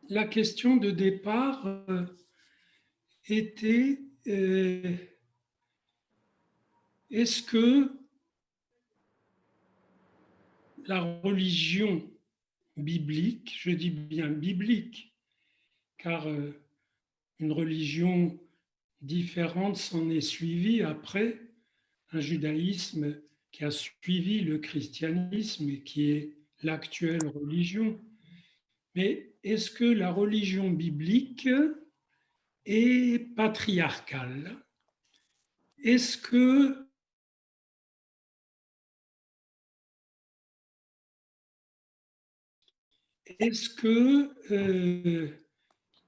la question de départ était est-ce que la religion biblique, je dis bien biblique, car une religion différente s'en est suivie après, un judaïsme qui a suivi le christianisme et qui est l'actuelle religion. Mais est-ce que la religion biblique est patriarcale? Est-ce que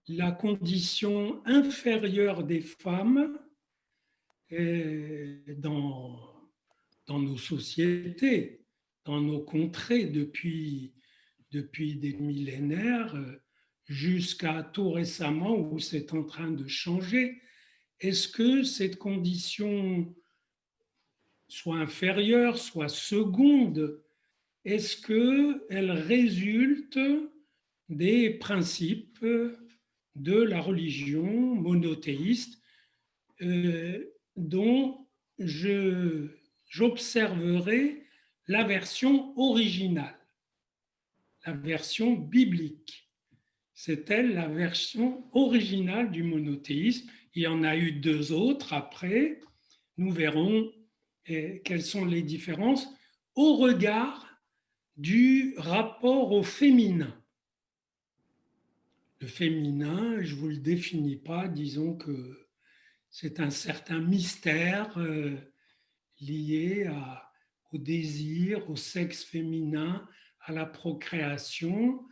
la condition inférieure des femmes dans nos sociétés, dans nos contrées depuis des millénaires jusqu'à tout récemment où c'est en train de changer, est-ce que cette condition soit inférieure, soit seconde, est-ce qu'elle résulte des principes de la religion monothéiste dont j'observerai la version originale, la version biblique. C'est elle la version originale du monothéisme. Il y en a eu deux autres après. Nous verrons quelles sont les différences au regard du rapport au féminin. Le féminin, je ne vous le définis pas, disons que c'est un certain mystère lié au désir, au sexe féminin, à la procréation,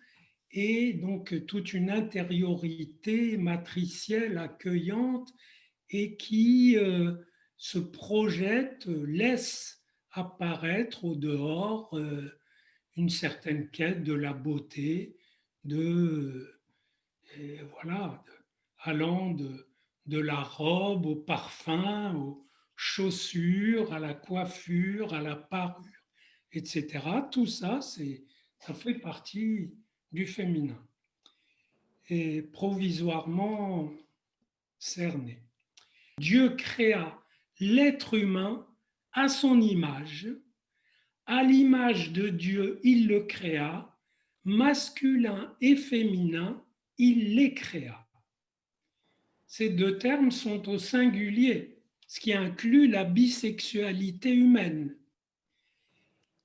et donc toute une intériorité matricielle accueillante et qui se projette, laisse apparaître au dehors une certaine quête de la beauté, voilà, allant de la robe au parfum, aux chaussures, à la coiffure, à la parure, etc. Tout ça, ça fait partie du féminin et provisoirement cerné. Dieu créa l'être humain à son image. À l'image de Dieu, il le créa, masculin et féminin, il les créa. Ces deux termes sont au singulier, ce qui inclut la bisexualité humaine.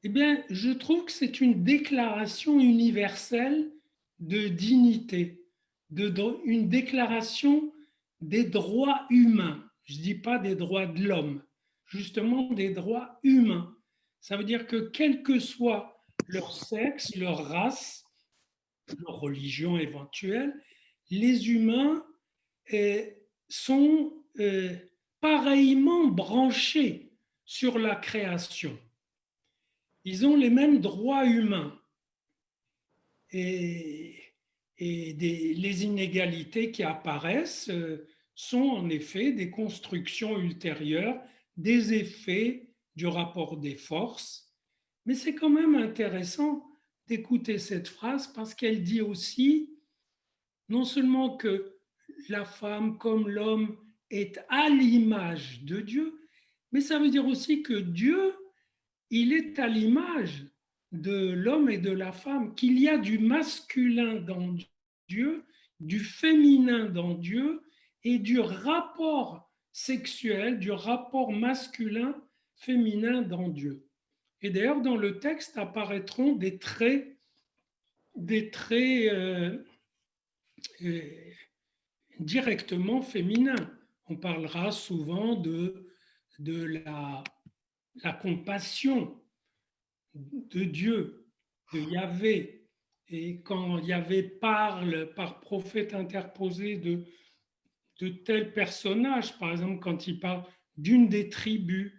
Eh bien, je trouve que c'est une déclaration universelle de dignité, une déclaration des droits humains. Je ne dis pas des droits de l'homme, justement des droits humains. Ça veut dire que quel que soit leur sexe, leur race, leur religion éventuelle, les humains sont pareillement branchés sur la création. Ils ont les mêmes droits humains et les inégalités qui apparaissent sont en effet des constructions ultérieures, des effets du rapport des forces. Mais c'est quand même intéressant d'écouter cette phrase parce qu'elle dit aussi non seulement que la femme comme l'homme est à l'image de Dieu, mais ça veut dire aussi que Dieu, il est à l'image de l'homme et de la femme, qu'il y a du masculin dans Dieu, du féminin dans Dieu et du rapport sexuel, du rapport masculin-féminin dans Dieu. Et d'ailleurs, dans le texte apparaîtront des traits directement féminins. On parlera souvent de la compassion de Dieu, de Yahvé. Et quand Yahvé parle par prophète interposé de tels personnages, par exemple quand il parle d'une des tribus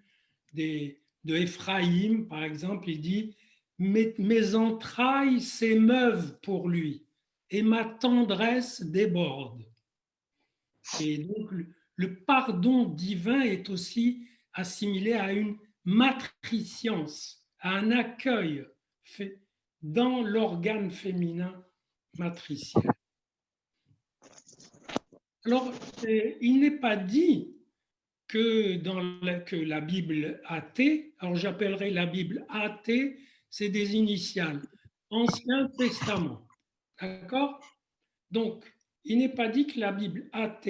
de Éphraïm, par exemple, il dit mes entrailles s'émeuvent pour lui et ma tendresse déborde. Et donc le pardon divin est aussi assimilé à une matricience, à un accueil fait dans l'organe féminin matriciel. Alors, il n'est pas dit que que la Bible AT, alors j'appellerai la Bible AT, c'est des initiales, Ancien Testament. D'accord? Donc, il n'est pas dit que la Bible AT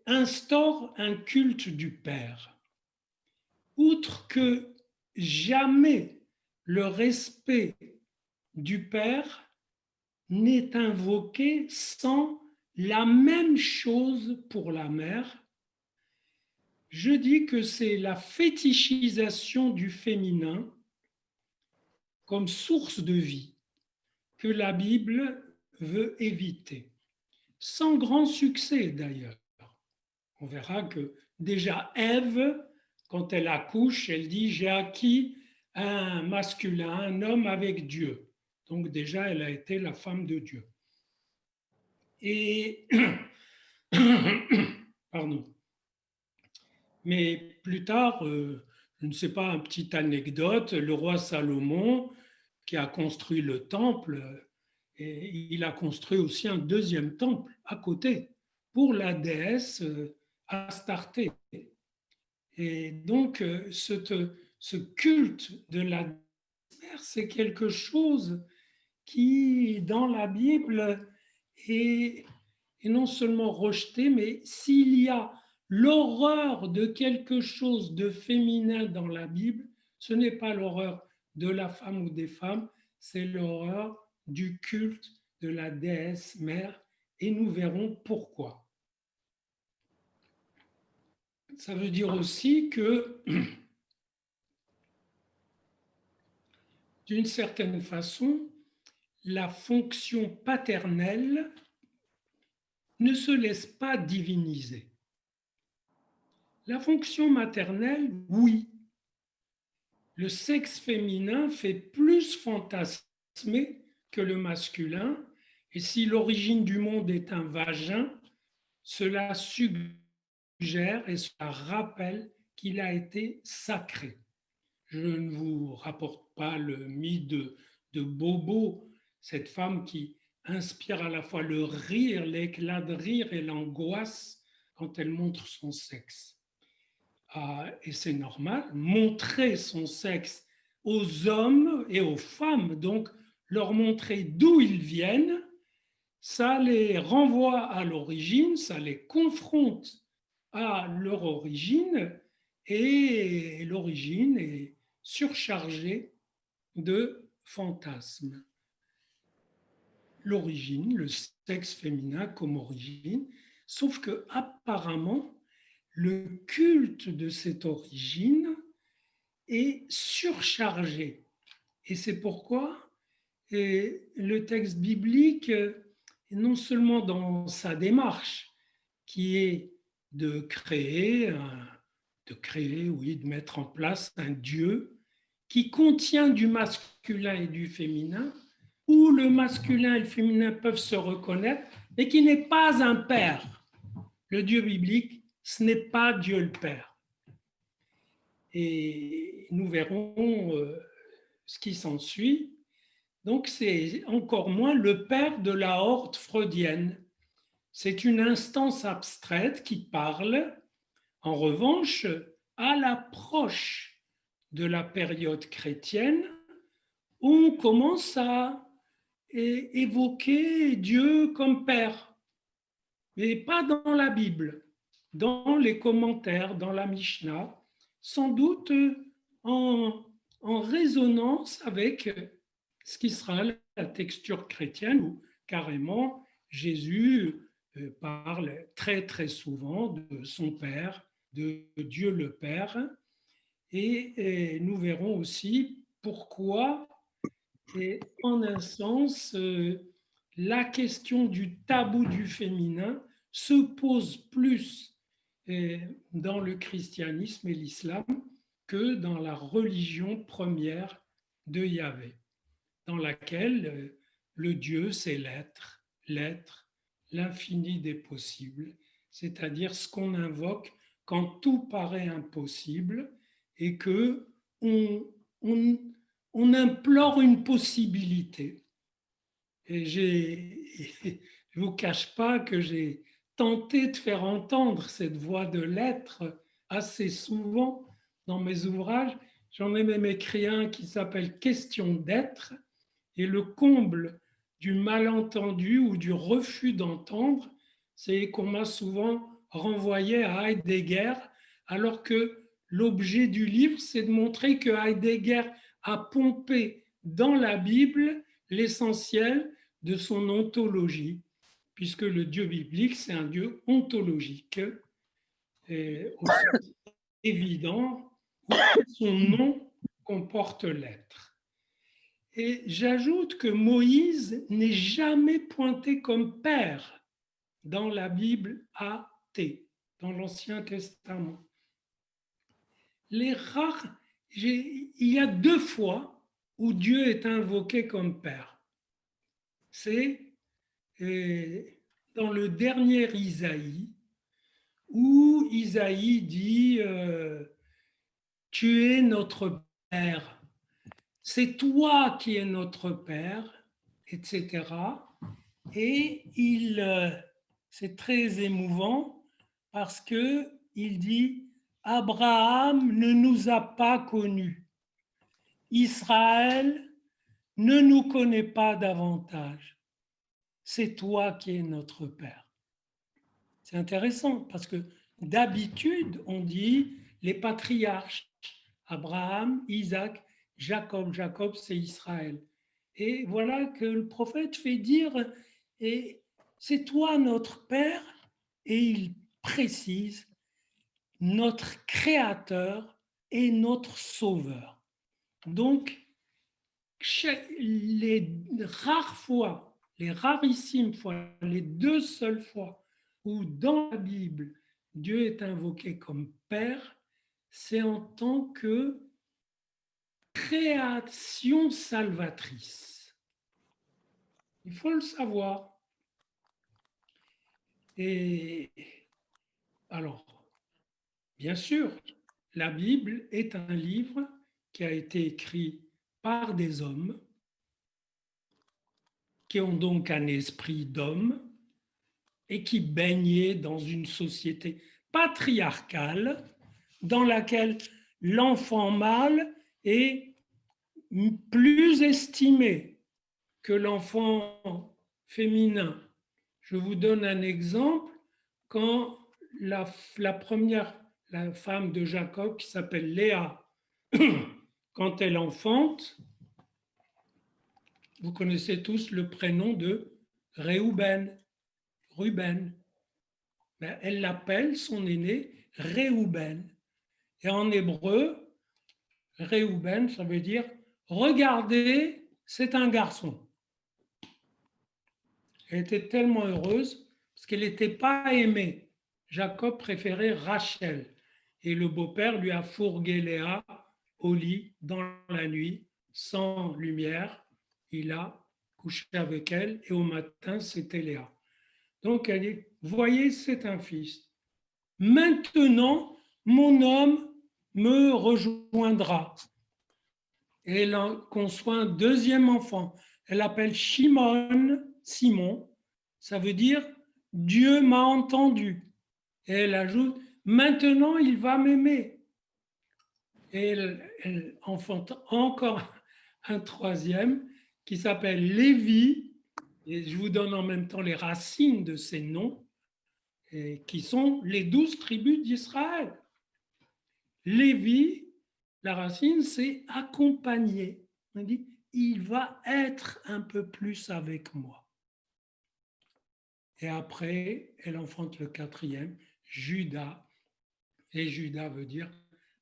instaure un culte du Père. Outre que jamais le respect du Père n'est invoqué sans la même chose pour la mère. Je dis que c'est la fétichisation du féminin comme source de vie que la Bible veut éviter, sans grand succès d'ailleurs. On verra que déjà Ève, quand elle accouche, elle dit j'ai acquis un masculin, un homme avec Dieu. Donc déjà, elle a été la femme de Dieu. Et pardon. Mais plus tard, je ne sais pas, une petite anecdote, le roi Salomon, qui a construit le temple, et il a construit aussi un deuxième temple à côté pour la déesse Astarté. Et donc, ce culte de la mère, c'est quelque chose qui, dans la Bible, est, est non seulement rejeté, mais s'il y a l'horreur de quelque chose de féminin dans la Bible, ce n'est pas l'horreur de la femme ou des femmes, c'est l'horreur du culte de la déesse mère, et nous verrons pourquoi. Ça veut dire aussi que, d'une certaine façon, la fonction paternelle ne se laisse pas diviniser. La fonction maternelle, oui. Le sexe féminin fait plus fantasmer que le masculin, et si l'origine du monde est un vagin, cela suggère et cela rappelle qu'il a été sacré. Je ne vous rapporte pas le mythe de Bobo, cette femme qui inspire à la fois le rire, l'éclat de rire et l'angoisse quand elle montre son sexe. Et c'est normal, montrer son sexe aux hommes et aux femmes, donc leur montrer d'où ils viennent, ça les renvoie à l'origine, ça les confronte à leur origine, et l'origine est surchargée de fantasmes. L'origine, le sexe féminin comme origine, sauf que apparemment, le culte de cette origine est surchargé. Et c'est pourquoi le texte biblique, non seulement dans sa démarche, qui est de créer, oui, de mettre en place un Dieu qui contient du masculin et du féminin, où le masculin et le féminin peuvent se reconnaître, mais qui n'est pas un père. Le Dieu biblique, ce n'est pas Dieu le Père. Et nous verrons ce qui s'ensuit. Donc, c'est encore moins le père de la horte freudienne. C'est une instance abstraite qui parle, en revanche, à l'approche de la période chrétienne, où on commence à évoquer Dieu comme père, mais pas dans la Bible, dans les commentaires, dans la Mishnah, sans doute en résonance avec ce qui sera la texture chrétienne, où carrément Jésus parle très très souvent de son Père, de Dieu le Père, et nous verrons aussi pourquoi, et en un sens, la question du tabou du féminin se pose plus dans le christianisme et l'islam que dans la religion première de Yahvé, dans laquelle le Dieu, c'est l'être, l'infini des possibles, c'est-à-dire ce qu'on invoque quand tout paraît impossible et que on implore une possibilité. Et je ne vous cache pas que j'ai tenté de faire entendre cette voix de l'être assez souvent dans mes ouvrages. J'en ai même écrit un qui s'appelle Question d'être, et le comble du malentendu ou du refus d'entendre, c'est qu'on m'a souvent renvoyé à Heidegger, alors que l'objet du livre, c'est de montrer que Heidegger a pompé dans la Bible l'essentiel de son ontologie, puisque le Dieu biblique, c'est un Dieu ontologique, et au sens évident, où son nom comporte l'être. Et j'ajoute que Moïse n'est jamais pointé comme père dans la Bible athée, dans l'Ancien Testament. Les rares, il y a 2 fois où Dieu est invoqué comme père. C'est dans le dernier Isaïe, où Isaïe dit tu es notre père, c'est toi qui es notre père, etc. Et c'est très émouvant parce que il dit Abraham ne nous a pas connus, Israël ne nous connaît pas davantage, c'est toi qui es notre père. C'est intéressant parce que d'habitude, on dit les patriarches, Abraham, Isaac, Jacob. Jacob, c'est Israël. Et voilà que le prophète fait dire, et c'est toi notre Père, et il précise, notre Créateur et notre Sauveur. Donc, les rares fois, les rarissimes fois, les 2 seules fois où dans la Bible, Dieu est invoqué comme Père, c'est en tant que création salvatrice. Il faut le savoir. Et alors, bien sûr, la Bible est un livre qui a été écrit par des hommes qui ont donc un esprit d'homme et qui baignaient dans une société patriarcale dans laquelle l'enfant mâle est plus estimé que l'enfant féminin. Je vous donne un exemple. Quand la première, la femme de Jacob, qui s'appelle Léa, quand elle enfante, vous connaissez tous le prénom de Réhouben, Ruben. Ben, elle l'appelle, son aîné, Réhouben. Et en hébreu, Réhouben, ça veut dire regardez, c'est un garçon. Elle était tellement heureuse parce qu'elle n'était pas aimée. Jacob préférait Rachel. Et le beau-père lui a fourgué Léa au lit dans la nuit, sans lumière. Il a couché avec elle et au matin, c'était Léa. Donc elle dit, voyez, c'est un fils. Maintenant, mon homme me rejoindra. Et elle conçoit un 2e enfant. Elle l'appelle Simon. Ça veut dire Dieu m'a entendu. Et elle ajoute, maintenant il va m'aimer. Et elle enfante encore un 3e qui s'appelle Lévi. Et je vous donne en même temps les racines de ces noms, qui sont les 12 tribus d'Israël. Lévi, la racine, c'est accompagner. On dit, il va être un peu plus avec moi. Et après, elle enfante le 4e, Judas. Et Judas veut dire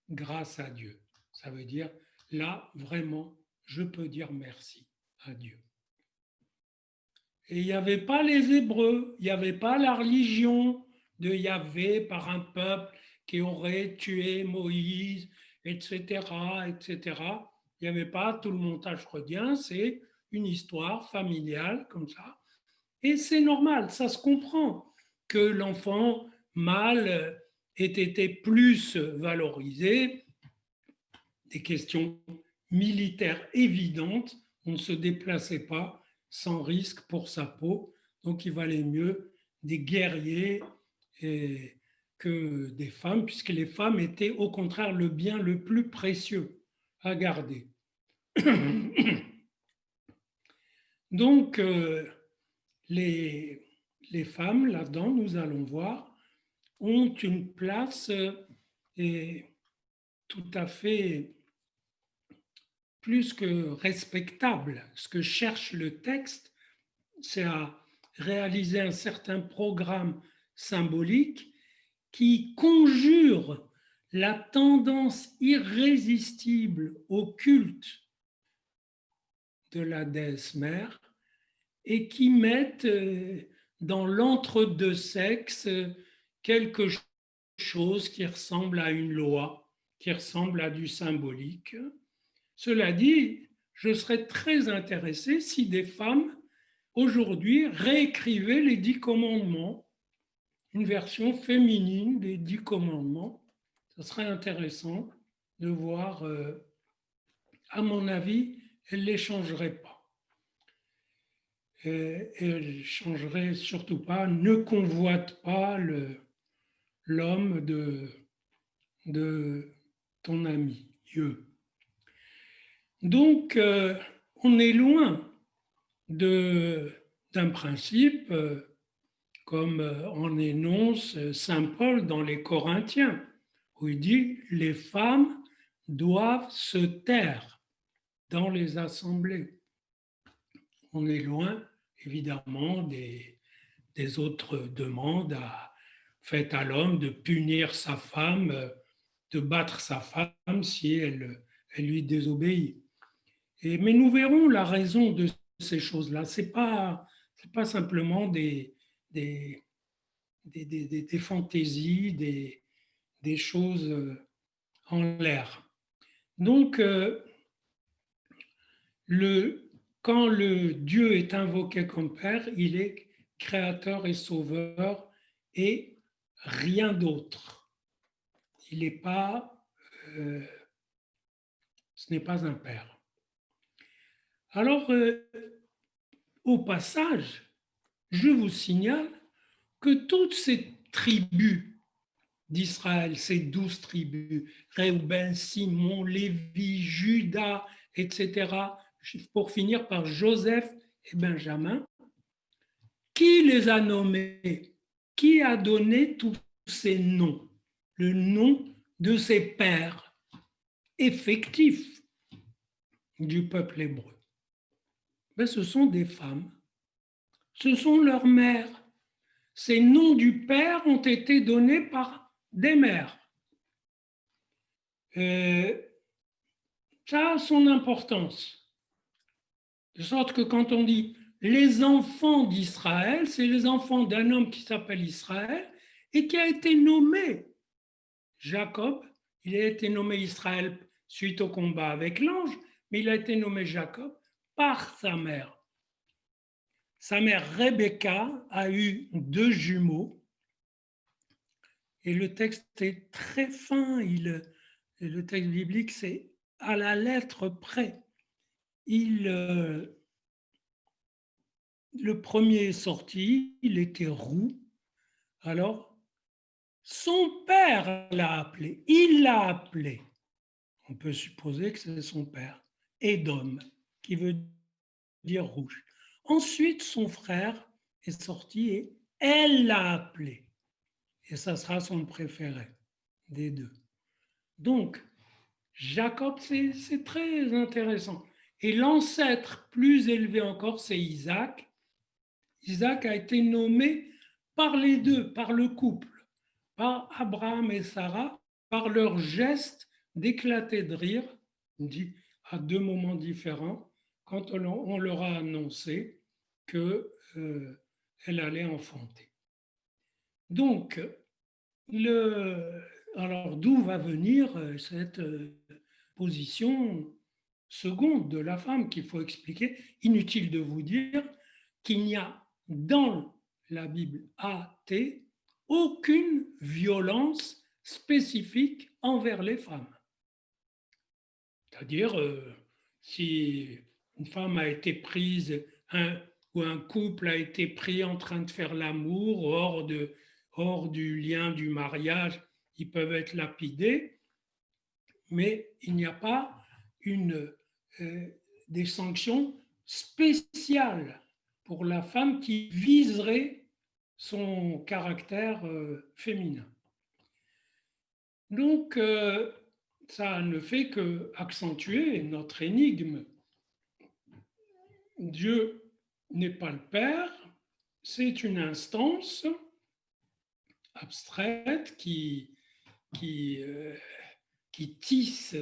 grâce à Dieu. Ça veut dire, là, vraiment, je peux dire merci à Dieu. Et il n'y avait pas les Hébreux, il n'y avait pas la religion de Yahvé par un peuple qui aurait tué Moïse, etc., etc. Il n'y avait pas tout le montage freudien, c'est une histoire familiale comme ça. Et c'est normal, ça se comprend que l'enfant mâle ait été plus valorisé. Des questions militaires évidentes, on ne se déplaçait pas sans risque pour sa peau. Donc, il valait mieux des guerriers que des femmes, puisque les femmes étaient au contraire le bien le plus précieux à garder. Donc, les femmes, là-dedans, nous allons voir, ont une place tout à fait plus que respectable. Ce que cherche le texte, c'est à réaliser un certain programme symbolique qui conjure la tendance irrésistible au culte de la déesse mère et qui met dans l'entre-deux sexes quelque chose qui ressemble à une loi, qui ressemble à du symbolique. Cela dit, je serais très intéressé si des femmes aujourd'hui réécrivaient les 10 commandements, une version féminine des 10 commandements. Ce serait intéressant de voir, à mon avis, elle ne les changerait pas. Et elle ne changerait surtout pas, ne convoite pas l'homme de ton ami, Dieu. Donc, on est loin d'un principe comme en énonce Saint Paul dans les Corinthiens, où il dit « les femmes doivent se taire dans les assemblées ». On est loin, évidemment, des autres demandes faites à l'homme de punir sa femme, de battre sa femme si elle lui désobéit. Mais nous verrons la raison de ces choses-là. Ce n'est pas simplement des fantaisies, des choses en l'air. Donc, quand le Dieu est invoqué comme Père, il est créateur et sauveur et rien d'autre. Il n'est pas, ce n'est pas un Père. Alors, au passage, je vous signale que toutes ces tribus d'Israël, ces 12 tribus, Réhouben, Simon, Lévi, Judas, etc., pour finir par Joseph et Benjamin, qui les a nommés? Qui a donné tous ces noms? Le nom de ces pères effectifs du peuple hébreu. Mais ce sont des femmes. Ce sont leurs mères. Ces noms du père ont été donnés par des mères. Ça a son importance. De sorte que quand on dit les enfants d'Israël, c'est les enfants d'un homme qui s'appelle Israël et qui a été nommé Jacob. Il a été nommé Israël suite au combat avec l'ange, mais il a été nommé Jacob par sa mère. Sa mère Rebecca a eu 2 jumeaux et le texte est très fin. Le texte biblique, c'est à la lettre près. Le premier est sorti, il était roux. Alors, son père l'a appelé. Il l'a appelé. On peut supposer que c'est son père. Édom, qui veut dire rouge. Ensuite, son frère est sorti et elle l'a appelé. Et ça sera son préféré des 2. Donc, Jacob, c'est très intéressant. Et l'ancêtre plus élevé encore, c'est Isaac. Isaac a été nommé par les 2, par le couple, par Abraham et Sarah, par leur geste d'éclater de rire, dit à 2 moments différents, quand on leur a annoncé qu'elle allait enfanter. Donc, alors d'où va venir cette position seconde de la femme qu'il faut expliquer? Inutile de vous dire qu'il n'y a dans la Bible AT aucune violence spécifique envers les femmes. C'est-à-dire, si une femme a été prise où un couple a été pris en train de faire l'amour, hors du lien du mariage, ils peuvent être lapidés, mais il n'y a pas des sanctions spéciales pour la femme qui viserait son caractère féminin. Donc, ça ne fait qu'accentuer notre énigme. Dieu n'est pas le Père, c'est une instance abstraite qui tisse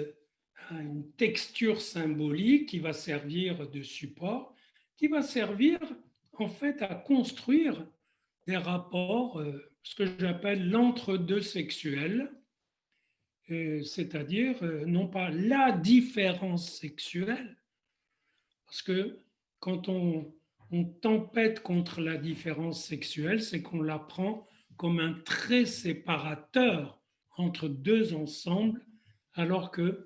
une texture symbolique qui va servir de support, qui va servir en fait à construire des rapports, ce que j'appelle l'entre-deux sexuel, c'est-à-dire non pas la différence sexuelle, parce que quand on tempête contre la différence sexuelle, c'est qu'on la prend comme un trait séparateur entre deux ensembles, alors qu'il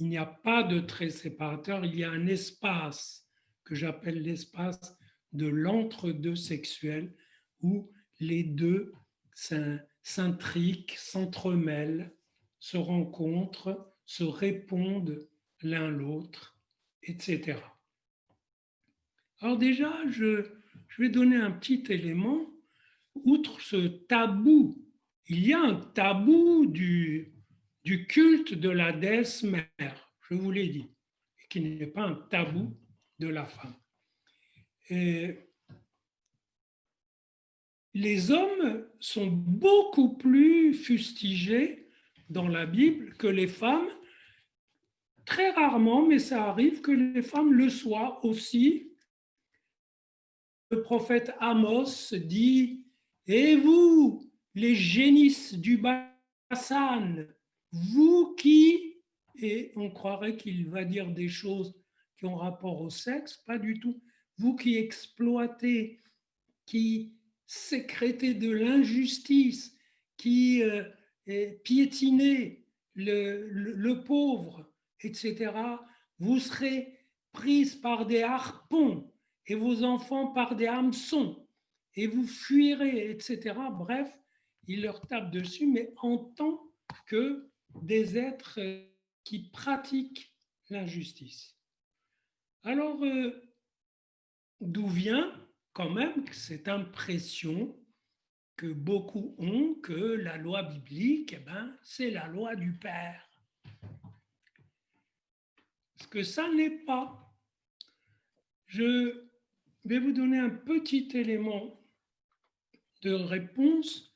n'y a pas de trait séparateur, il y a un espace que j'appelle l'espace de l'entre-deux sexuel, où les deux s'intriquent, s'entremêlent, se rencontrent, se répondent l'un l'autre, etc. Alors déjà, je vais donner un petit élément. Outre ce tabou, il y a un tabou du culte de la déesse mère, je vous l'ai dit, et qui n'est pas un tabou de la femme. Et les hommes sont beaucoup plus fustigés dans la Bible que les femmes. Très rarement, mais ça arrive que les femmes le soient aussi. Le prophète Amos dit « Et vous, les génisses du Bassan, vous qui… » Et on croirait qu'il va dire des choses qui ont rapport au sexe, pas du tout. Vous qui exploitez, qui sécrétez de l'injustice, qui piétinez le pauvre, etc., vous serez prises par des harpons et vos enfants par des hameçons, et vous fuirez, etc. Bref, il leur tape dessus, mais en tant que des êtres qui pratiquent l'injustice. Alors, d'où vient quand même cette impression que beaucoup ont que la loi biblique, eh ben, c'est la loi du Père. Parce que ça n'est pas. Je vais vous donner un petit élément de réponse.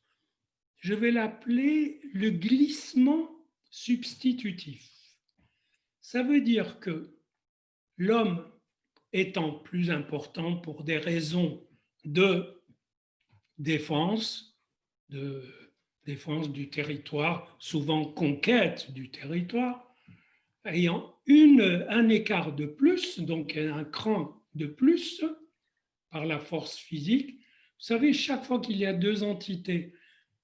Je vais l'appeler le glissement substitutif. Ça veut dire que l'homme étant plus important pour des raisons de défense du territoire, souvent conquête du territoire, ayant un écart de plus, donc un cran de plus par la force physique. Vous savez, chaque fois qu'il y a deux entités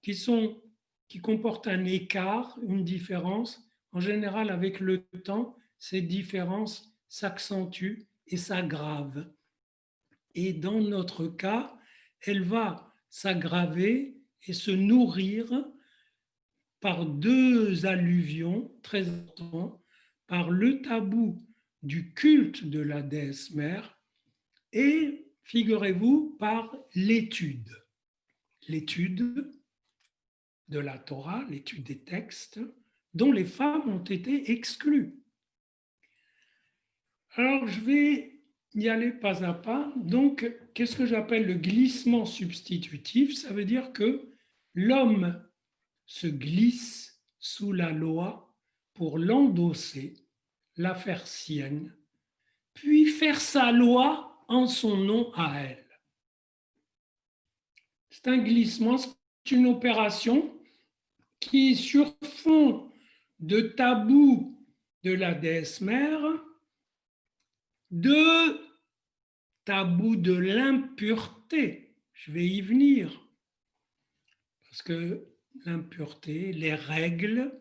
qui comportent un écart, une différence, en général, avec le temps, ces différences s'accentuent et s'aggravent. Et dans notre cas, elle va s'aggraver et se nourrir par deux alluvions très importantes, par le tabou du culte de la déesse mère et, figurez-vous, par l'étude de la Torah, l'étude des textes, dont les femmes ont été exclues. Alors, je vais y aller pas à pas. Donc, qu'est-ce que j'appelle le glissement substitutif? Ça veut dire que l'homme se glisse sous la loi pour l'endosser, la faire sienne, puis faire sa loi en son nom à elle. C'est un glissement, c'est une opération qui, sur fond de tabou de la déesse mère, de tabou de l'impureté, je vais y venir, parce que l'impureté, les règles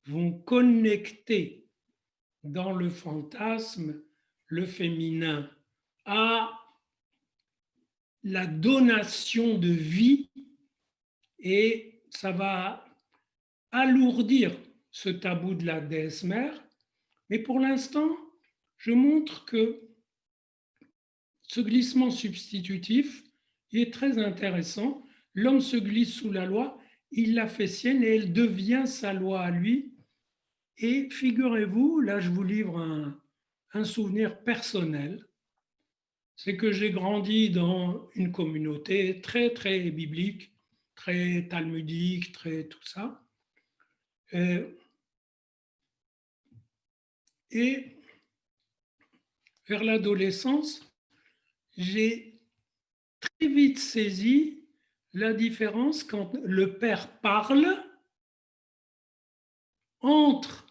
vont connecter dans le fantasme le féminin à la donation de vie, et ça va alourdir ce tabou de la déesse mère. Mais pour l'instant, je montre que ce glissement substitutif est très intéressant. L'homme se glisse sous la loi, il la fait sienne et elle devient sa loi à lui. Et figurez-vous, là je vous livre un souvenir personnel, c'est que j'ai grandi dans une communauté très très biblique, très talmudique, très tout ça. Et vers l'adolescence, j'ai très vite saisi la différence quand le père parle entre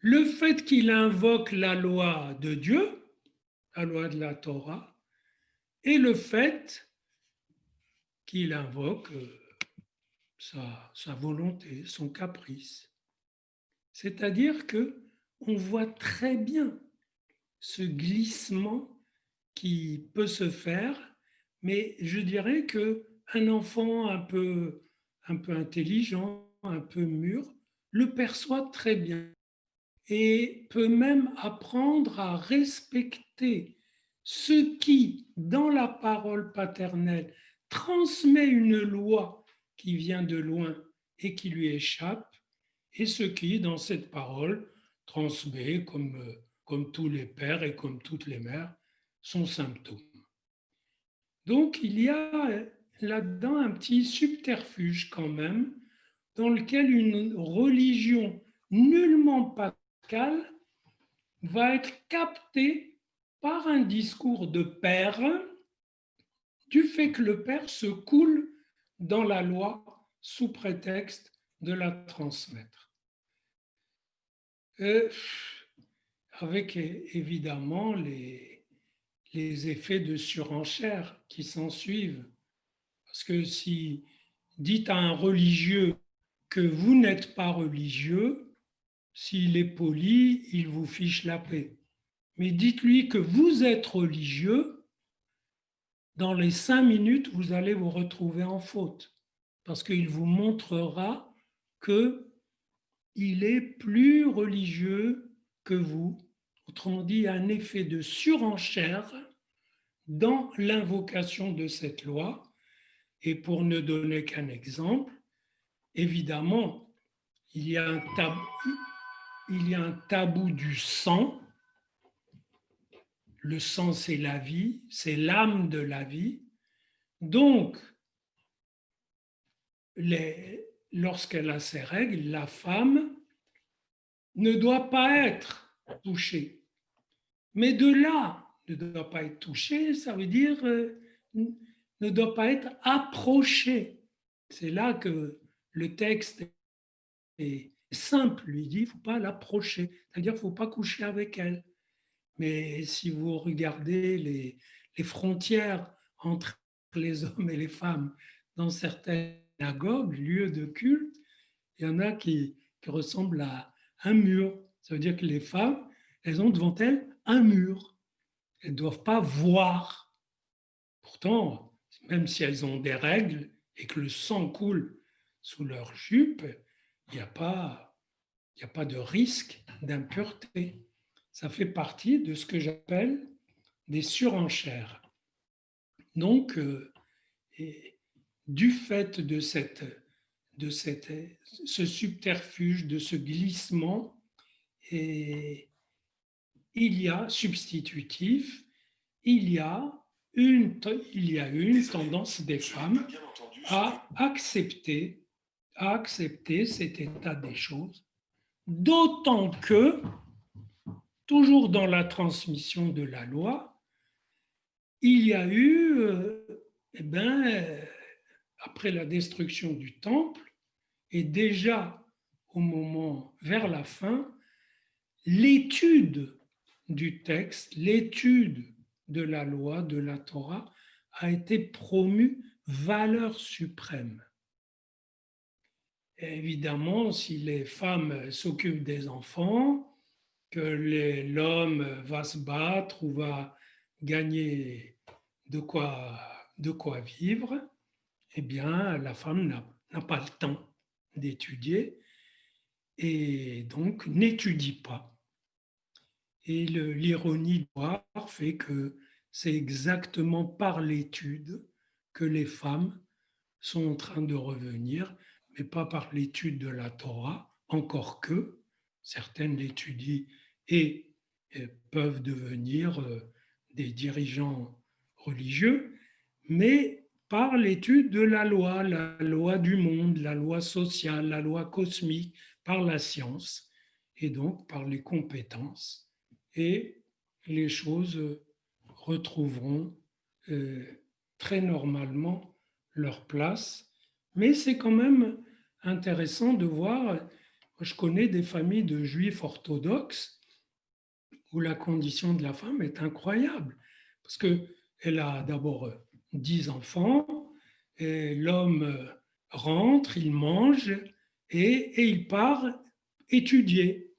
le fait qu'il invoque la loi de Dieu, la loi de la Torah, et le fait qu'il invoque sa volonté, son caprice. C'est-à-dire que on voit très bien ce glissement qui peut se faire, mais je dirais qu'un enfant un peu intelligent, un peu mûr, le perçoit très bien et peut même apprendre à respecter ce qui, dans la parole paternelle, transmet une loi qui vient de loin et qui lui échappe, et ce qui, dans cette parole, transmet, comme tous les pères et comme toutes les mères, son symptôme. Donc, il y a là-dedans un petit subterfuge quand même, dans lequel une religion nullement pascale va être captée par un discours de père, du fait que le père se coule dans la loi sous prétexte de la transmettre. Avec évidemment les effets de surenchère qui s'en suivent. Parce que si dites à un religieux que vous n'êtes pas religieux, s'il est poli, il vous fiche la paix. Mais dites-lui que vous êtes religieux, dans les 5 minutes, vous allez vous retrouver en faute. Parce qu'il vous montrera qu'il est plus religieux que vous. Autrement dit, il y a un effet de surenchère dans l'invocation de cette loi. Et pour ne donner qu'un exemple, évidemment, il y a un tabou du sang. Le sang, c'est la vie, c'est l'âme de la vie. Donc, lorsqu'elle a ses règles, la femme ne doit pas être touchée. Mais de là, ne doit pas être touchée, ça veut dire ne doit pas être approchée. C'est là que le texte est simple, lui dit, il ne faut pas l'approcher, c'est-à-dire qu'il ne faut pas coucher avec elle. Mais si vous regardez les frontières entre les hommes et les femmes dans certaines synagogues, lieux de culte, il y en a qui ressemblent à un mur. Ça veut dire que les femmes, elles ont devant elles un mur. Elles ne doivent pas voir. Pourtant, même si elles ont des règles et que le sang coule sous leur jupe, il n'y a pas de risque d'impureté. Ça fait partie de ce que j'appelle des surenchères. Donc, du fait de ce subterfuge, de ce glissement, il y a substitutif, il y a une tendance des femmes à accepter cet état des choses, d'autant que, toujours dans la transmission de la loi, il y a eu, après la destruction du temple, et déjà au moment vers la fin, l'étude du texte, l'étude de la loi, de la Torah, a été promue valeur suprême. Et évidemment, si les femmes s'occupent des enfants, que l'homme va se battre ou va gagner de quoi de quoi vivre, eh bien, la femme n'a pas le temps d'étudier et donc n'étudie pas. Et l'ironie de l'histoire fait que c'est exactement par l'étude que les femmes sont en train de revenir, mais pas par l'étude de la Torah, encore que certaines l'étudient et peuvent devenir des dirigeants religieux, mais par l'étude de la loi du monde, la loi sociale, la loi cosmique, par la science, et donc par les compétences, et les choses retrouveront très normalement leur place. Mais c'est quand même intéressant de voir, je connais des familles de juifs orthodoxes où la condition de la femme est incroyable, parce qu'elle a d'abord 10 enfants, et l'homme rentre, il mange et il part étudier.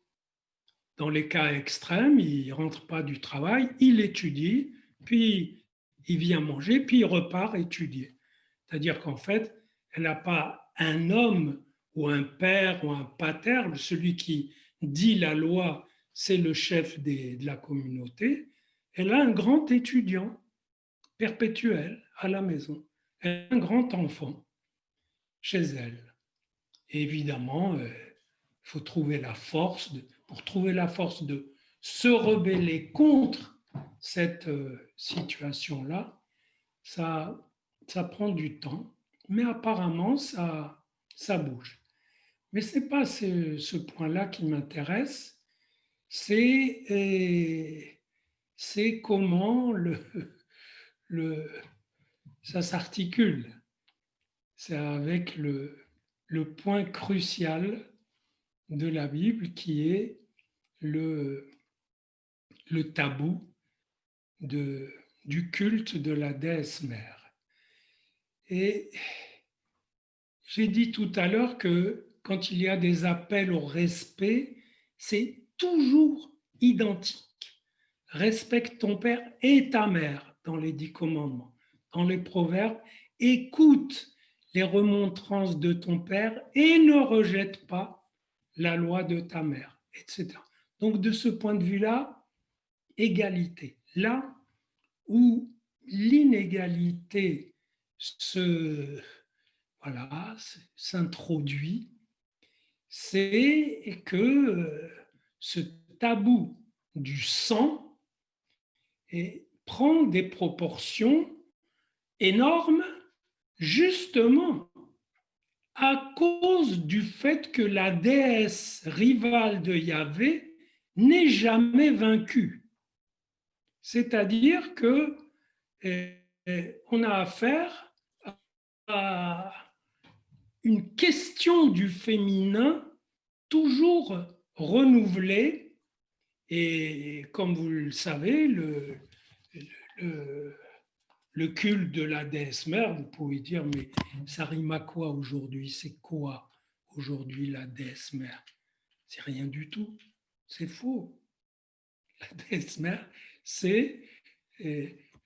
Dans les cas extrêmes, il ne rentre pas du travail, il étudie, puis il vient manger, puis il repart étudier. C'est-à-dire qu'en fait, elle n'a pas un homme ou un père ou un pater, celui qui dit la loi, c'est le chef de la communauté. Elle a un grand étudiant perpétuel à la maison. Elle a un grand enfant chez elle. Et évidemment, il faut trouver la force, pour trouver la force de se rebeller contre cette situation-là, ça prend du temps, mais apparemment, ça bouge. Mais ce n'est pas ce point-là qui m'intéresse, c'est comment ça s'articule. C'est avec le point crucial de la Bible qui est le tabou du culte de la déesse mère. Et j'ai dit tout à l'heure que quand il y a des appels au respect, c'est toujours identique. Respecte ton père et ta mère dans les 10 commandements. Dans les proverbes, écoute les remontrances de ton père et ne rejette pas la loi de ta mère, etc. Donc de ce point de vue-là, égalité. Là où l'inégalité s'introduit, c'est que ce tabou du sang prend des proportions énormes, justement à cause du fait que la déesse rivale de Yahvé n'est jamais vaincue. C'est-à-dire que on a affaire à une question du féminin toujours renouvelée. Et comme vous le savez, le culte de la déesse mère, vous pouvez dire, mais ça rime à quoi aujourd'hui? C'est quoi aujourd'hui la déesse mère? C'est rien du tout. C'est faux. La déesse mère, c'est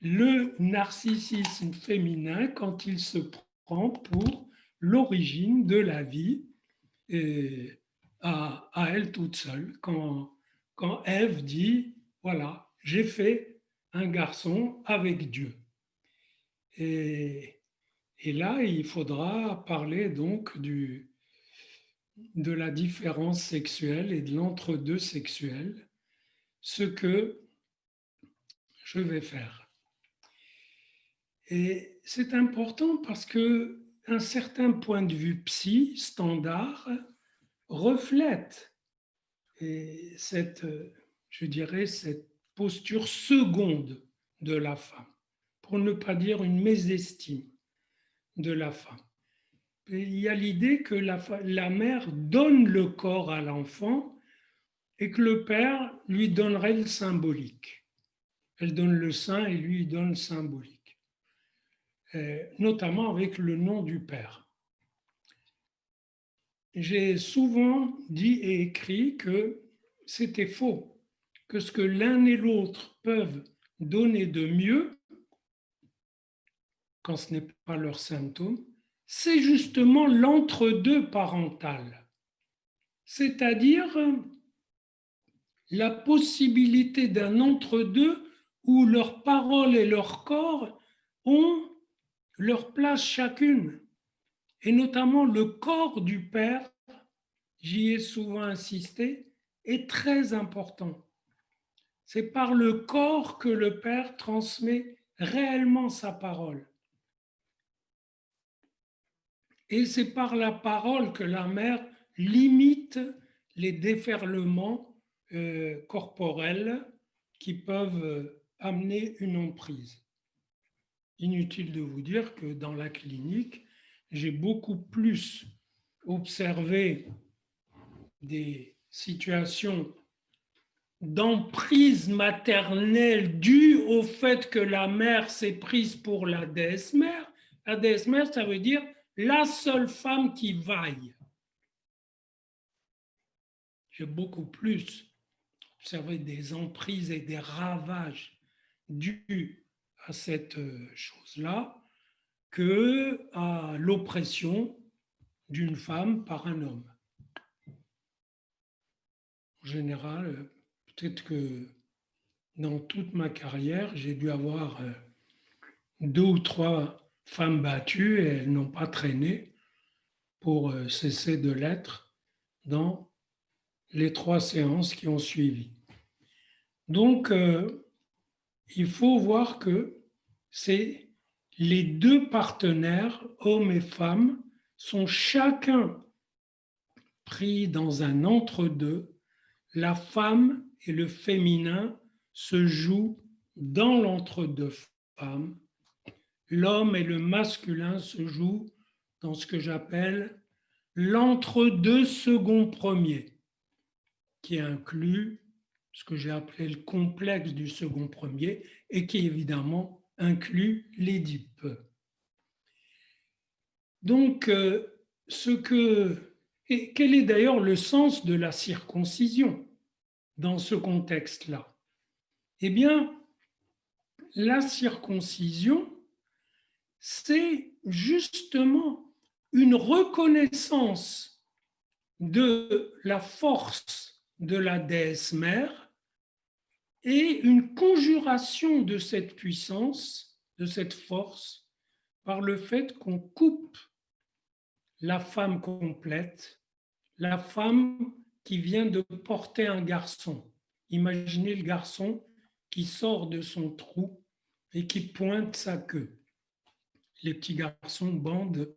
le narcissisme féminin quand il se prend pour l'origine de la vie à elle toute seule. Quand Ève dit, voilà, j'ai fait un garçon avec Dieu. Et là, il faudra parler donc de la différence sexuelle et de l'entre-deux sexuel, ce que je vais faire. Et c'est important parce que un certain point de vue psy standard reflète cette, je dirais, cette posture seconde de la femme, pour ne pas dire une mésestime de la femme. Et il y a l'idée que la mère donne le corps à l'enfant et que le père lui donnerait le symbolique. Elle donne le sein et lui donne le symbolique, notamment avec le nom du père. J'ai souvent dit et écrit que c'était faux, que ce que l'un et l'autre peuvent donner de mieux quand ce n'est pas leur symptôme, c'est justement l'entre-deux parental, c'est-à-dire la possibilité d'un entre-deux où leur parole et leur corps ont leur place chacune, et notamment le corps du père, j'y ai souvent insisté, est très important. C'est par le corps que le père transmet réellement sa parole. Et c'est par la parole que la mère limite les déferlements corporels qui peuvent amener une emprise. Inutile de vous dire que dans la clinique, j'ai beaucoup plus observé des situations d'emprise maternelle due au fait que la mère s'est prise pour la déesse mère. La déesse mère, ça veut dire la seule femme qui vaille. J'ai beaucoup plus observé des emprises et des ravages dus à cette chose-là que à l'oppression d'une femme par un homme. En général, peut-être que dans toute ma carrière, j'ai dû avoir 2 ou 3 femmes battues et elles n'ont pas traîné pour cesser de l'être dans les 3 séances qui ont suivi. Donc, il faut voir que c'est les 2 partenaires, hommes et femmes, sont chacun pris dans un entre-deux. La femme et le féminin se jouent dans l'entre-deux femmes. L'homme et le masculin se jouent dans ce que j'appelle l'entre-deux second premier, qui inclut ce que j'ai appelé le complexe du second premier et qui évidemment inclut l'Édipe. Donc, quel est d'ailleurs le sens de la circoncision dans ce contexte-là? Eh bien, la circoncision, c'est justement une reconnaissance de la force de la déesse mère et une conjuration de cette puissance, de cette force, par le fait qu'on coupe la femme complète, la femme qui vient de porter un garçon. Imaginez le garçon qui sort de son trou et qui pointe sa queue. Les petits garçons bandent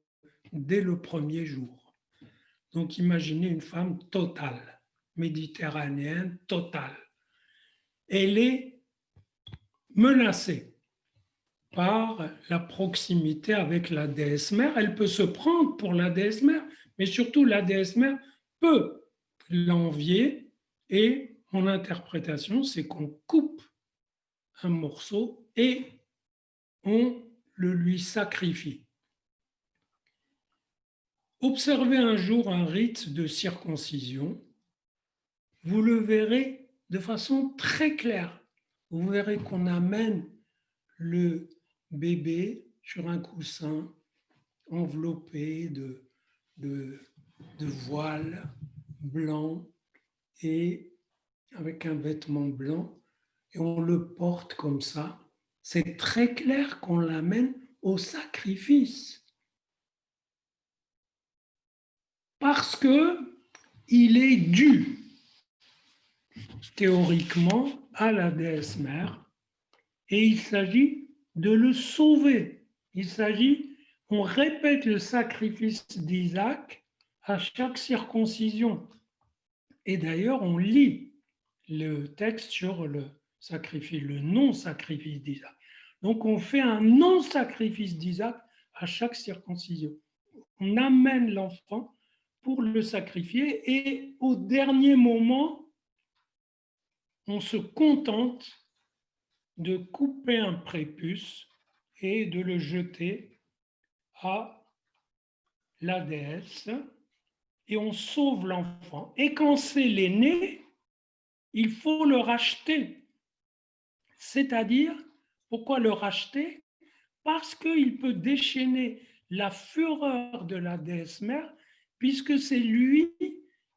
dès le premier jour. Donc imaginez une femme totale, méditerranéenne totale. Elle est menacée par la proximité avec la déesse mère. Elle peut se prendre pour la déesse mère, mais surtout la déesse mère peut l'envier. Et mon interprétation, c'est qu'on coupe un morceau et on le lui sacrifie. Observez un jour un rite de circoncision, vous le verrez de façon très claire. Vous verrez qu'on amène le bébé sur un coussin enveloppé de voile blanc et avec un vêtement blanc, et on le porte comme ça. C'est très clair qu'on l'amène au sacrifice. Parce qu'il est dû théoriquement à la déesse mère et il s'agit de le sauver. On répète le sacrifice d'Isaac à chaque circoncision. Et d'ailleurs, on lit le texte sur le sacrifice, le non-sacrifice d'Isaac. Donc, on fait un non-sacrifice d'Isaac à chaque circoncision. On amène l'enfant pour le sacrifier et au dernier moment, on se contente de couper un prépuce et de le jeter à la déesse et on sauve l'enfant. Et quand c'est l'aîné, il faut le racheter. C'est-à-dire, pourquoi le racheter? parce qu'il peut déchaîner la fureur de la déesse mère, puisque c'est lui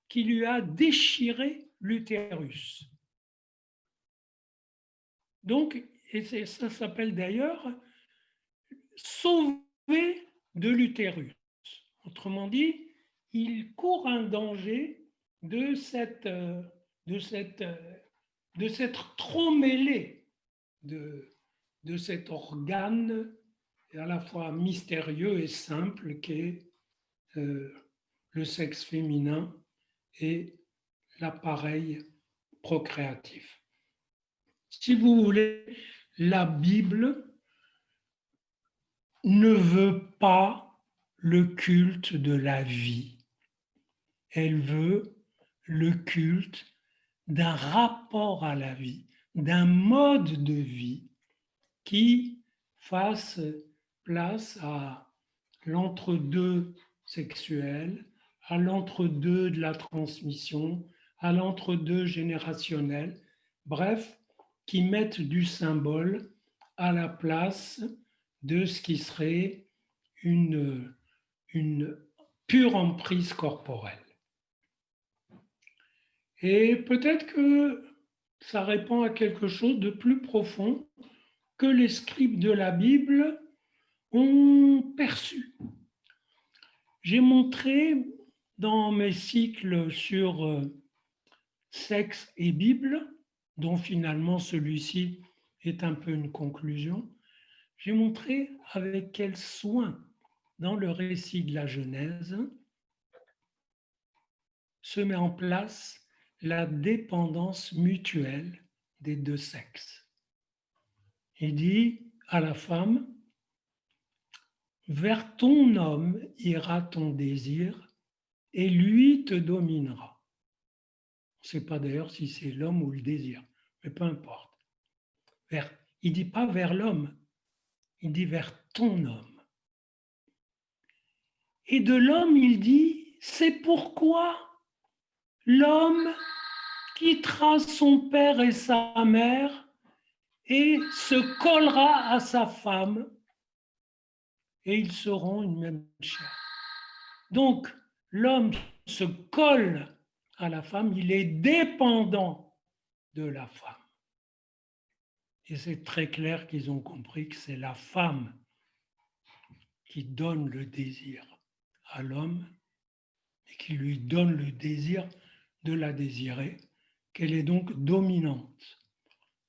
qui lui a déchiré l'utérus. Donc, et ça s'appelle d'ailleurs sauver de l'utérus. Autrement dit, il court un danger de s'être trop mêlé de cet organe à la fois mystérieux et simple qu'est le sexe féminin et l'appareil procréatif. Si vous voulez, la Bible ne veut pas le culte de la vie. Elle veut le culte d'un rapport à la vie, d'un mode de vie qui fasse place à l'entre-deux sexuel, à l'entre-deux de la transmission, à l'entre-deux générationnel, bref, qui mette du symbole à la place de ce qui serait une pure emprise corporelle. Et peut-être que ça répond à quelque chose de plus profond que les scribes de la Bible ont perçu. J'ai montré dans mes cycles sur sexe et Bible, dont finalement celui-ci est un peu une conclusion, j'ai montré avec quel soin, dans le récit de la Genèse, se met en place la dépendance mutuelle des deux sexes. Il dit à la femme, vers ton homme ira ton désir et lui te dominera. On ne sait pas d'ailleurs si c'est l'homme ou le désir, mais peu importe. Il ne dit pas vers l'homme, il dit vers ton homme. Et de l'homme, il dit, c'est pourquoi l'homme quittera son père et sa mère et se collera à sa femme et ils seront une même chair. Donc, l'homme se colle à la femme, il est dépendant de la femme. Et c'est très clair qu'ils ont compris que c'est la femme qui donne le désir à l'homme et qui lui donne le désir de la désirer, qu'elle est donc dominante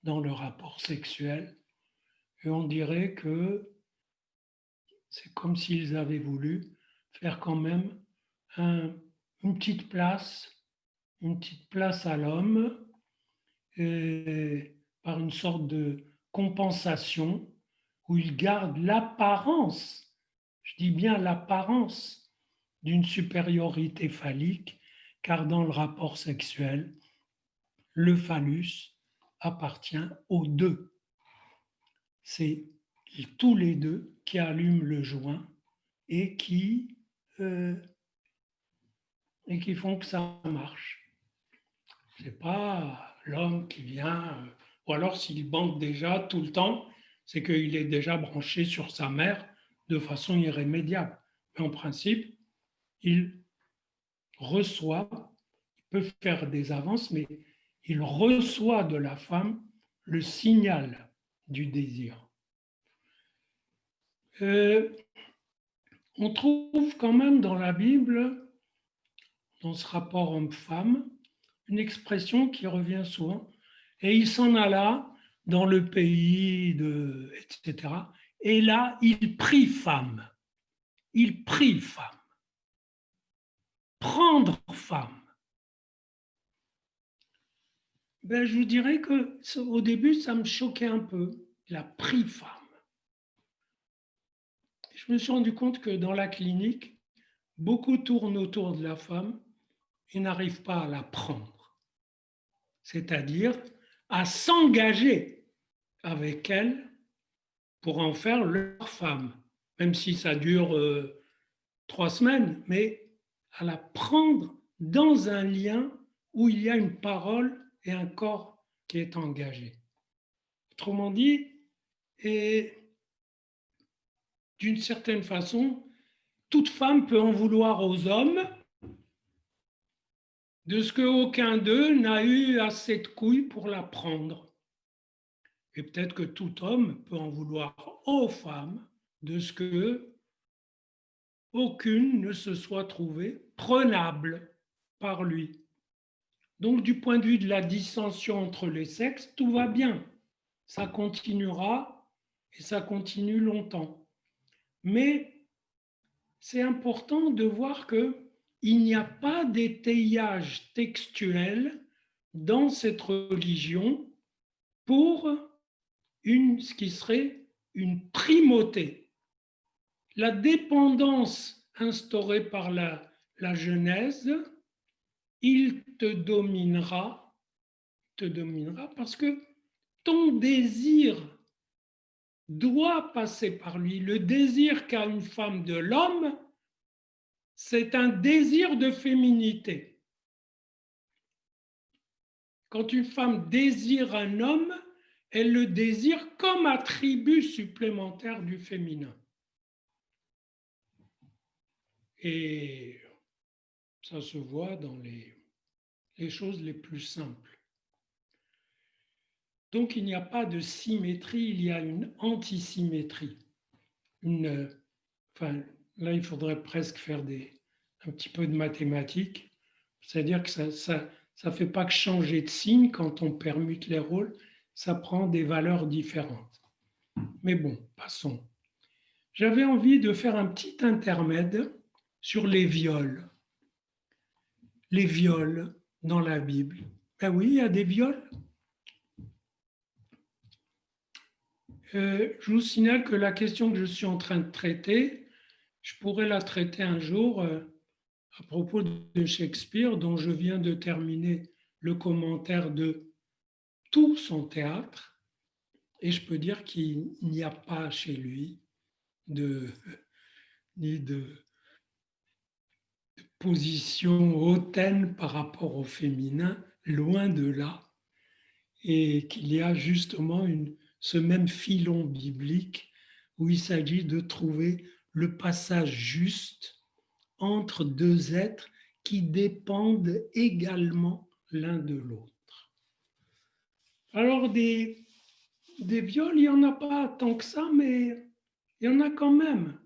dans le rapport sexuel. Et on dirait que c'est comme s'ils avaient voulu faire quand même une petite place à l'homme par une sorte de compensation où il garde l'apparence, je dis bien l'apparence d'une supériorité phallique, car dans le rapport sexuel, le phallus appartient aux deux. C'est tous les deux qui allument le joint et qui font que ça marche. C'est pas l'homme qui vient, ou alors s'il bande déjà tout le temps, c'est qu'il est déjà branché sur sa mère de façon irrémédiable. Mais en principe, il reçoit, il peut faire des avances, mais il reçoit de la femme le signal du désir. On trouve quand même dans la Bible, dans ce rapport homme-femme, une expression qui revient souvent. Et il s'en alla dans le pays, etc. Et là, il prit femme. Il prit femme. Prendre femme. Ben, je vous dirais que au début, ça me choquait un peu. Il a pris femme. Je me suis rendu compte que dans la clinique, beaucoup tournent autour de la femme et n'arrivent pas à la prendre. C'est-à-dire à s'engager avec elle pour en faire leur femme, même si ça dure 3 semaines, mais à la prendre dans un lien où il y a une parole et un corps qui est engagé. Autrement dit, et d'une certaine façon, toute femme peut en vouloir aux hommes de ce qu'aucun d'eux n'a eu assez de couilles pour la prendre. Et peut-être que tout homme peut en vouloir aux femmes de ce que aucune ne se soit trouvée prenable par lui. Donc, du point de vue de la dissension entre les sexes, tout va bien. Ça continuera et ça continue longtemps. Mais c'est important de voir qu'il n'y a pas d'étayage textuel dans cette religion pour ce qui serait une primauté. La dépendance instaurée par la Genèse, il te dominera parce que ton désir doit passer par lui. Le désir qu'a une femme de l'homme, c'est un désir de féminité. Quand une femme désire un homme, elle le désire comme attribut supplémentaire du féminin. Et ça se voit dans les choses les plus simples. Donc il n'y a pas de symétrie, il y a une antisymétrie. Enfin, là, il faudrait presque faire un petit peu de mathématiques, c'est-à-dire que ça fait pas que changer de signe quand on permute les rôles, ça prend des valeurs différentes. Mais bon, passons. J'avais envie de faire un petit intermède sur les viols. Les viols dans la Bible. Ben oui, il y a des viols. Je vous signale que la question que je suis en train de traiter, je pourrais la traiter un jour à propos de Shakespeare, dont je viens de terminer le commentaire de tout son théâtre. Et je peux dire qu'il n'y a pas chez lui ni de position hautaine par rapport au féminin, loin de là, et qu'il y a justement ce même filon biblique où il s'agit de trouver le passage juste entre deux êtres qui dépendent également l'un de l'autre. Alors des viols, il n'y en a pas tant que ça, mais il y en a quand même.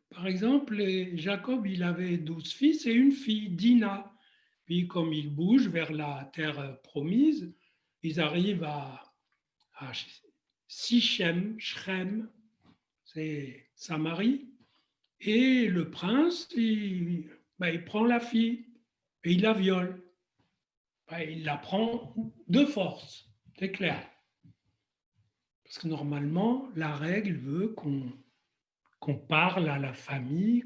Par exemple, Jacob, il avait 12 fils et une fille, Dina. Puis comme ils bougent vers la terre promise, ils arrivent à Sichem, c'est Samarie, et le prince, il prend la fille et il la viole. Il la prend de force, c'est clair. Parce que normalement, la règle veut qu'on parle à la famille,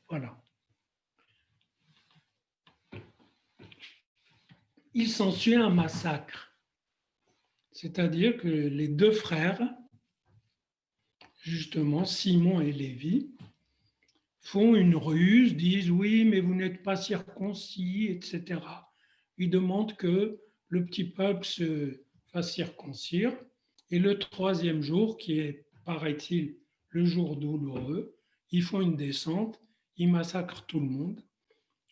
voilà. Il s'ensuit un massacre. C'est-à-dire que les deux frères, justement Simon et Lévi, font une ruse, disent oui, mais vous n'êtes pas circoncis, etc. Ils demandent que le petit peuple se fasse circoncire. Et le troisième jour, qui est, paraît-il, le jour douloureux, ils font une descente, ils massacrent tout le monde.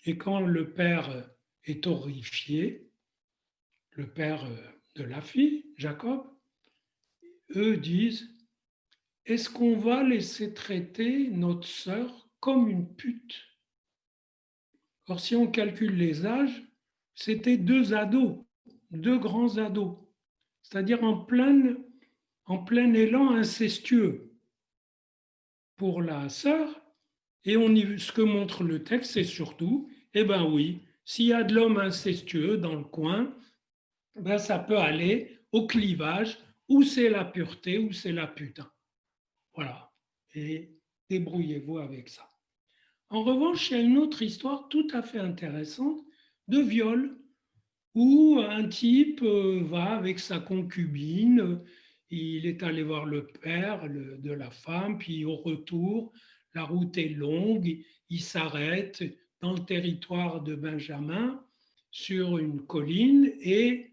Et quand le père est horrifié, le père de la fille, Jacob, eux disent, est-ce qu'on va laisser traiter notre sœur comme une pute? Or, si on calcule les âges, c'était deux ados, deux grands ados, c'est-à-dire en plein élan incestueux pour la sœur. Et ce que montre le texte, c'est surtout, eh bien oui, s'il y a de l'homme incestueux dans le coin, ben ça peut aller au clivage, où c'est la pureté, où c'est la putain. Voilà. Et débrouillez-vous avec ça. En revanche, il y a une autre histoire tout à fait intéressante de viol, où un type va avec sa concubine, il est allé voir le père de la femme, puis au retour, la route est longue, il s'arrête dans le territoire de Benjamin, sur une colline et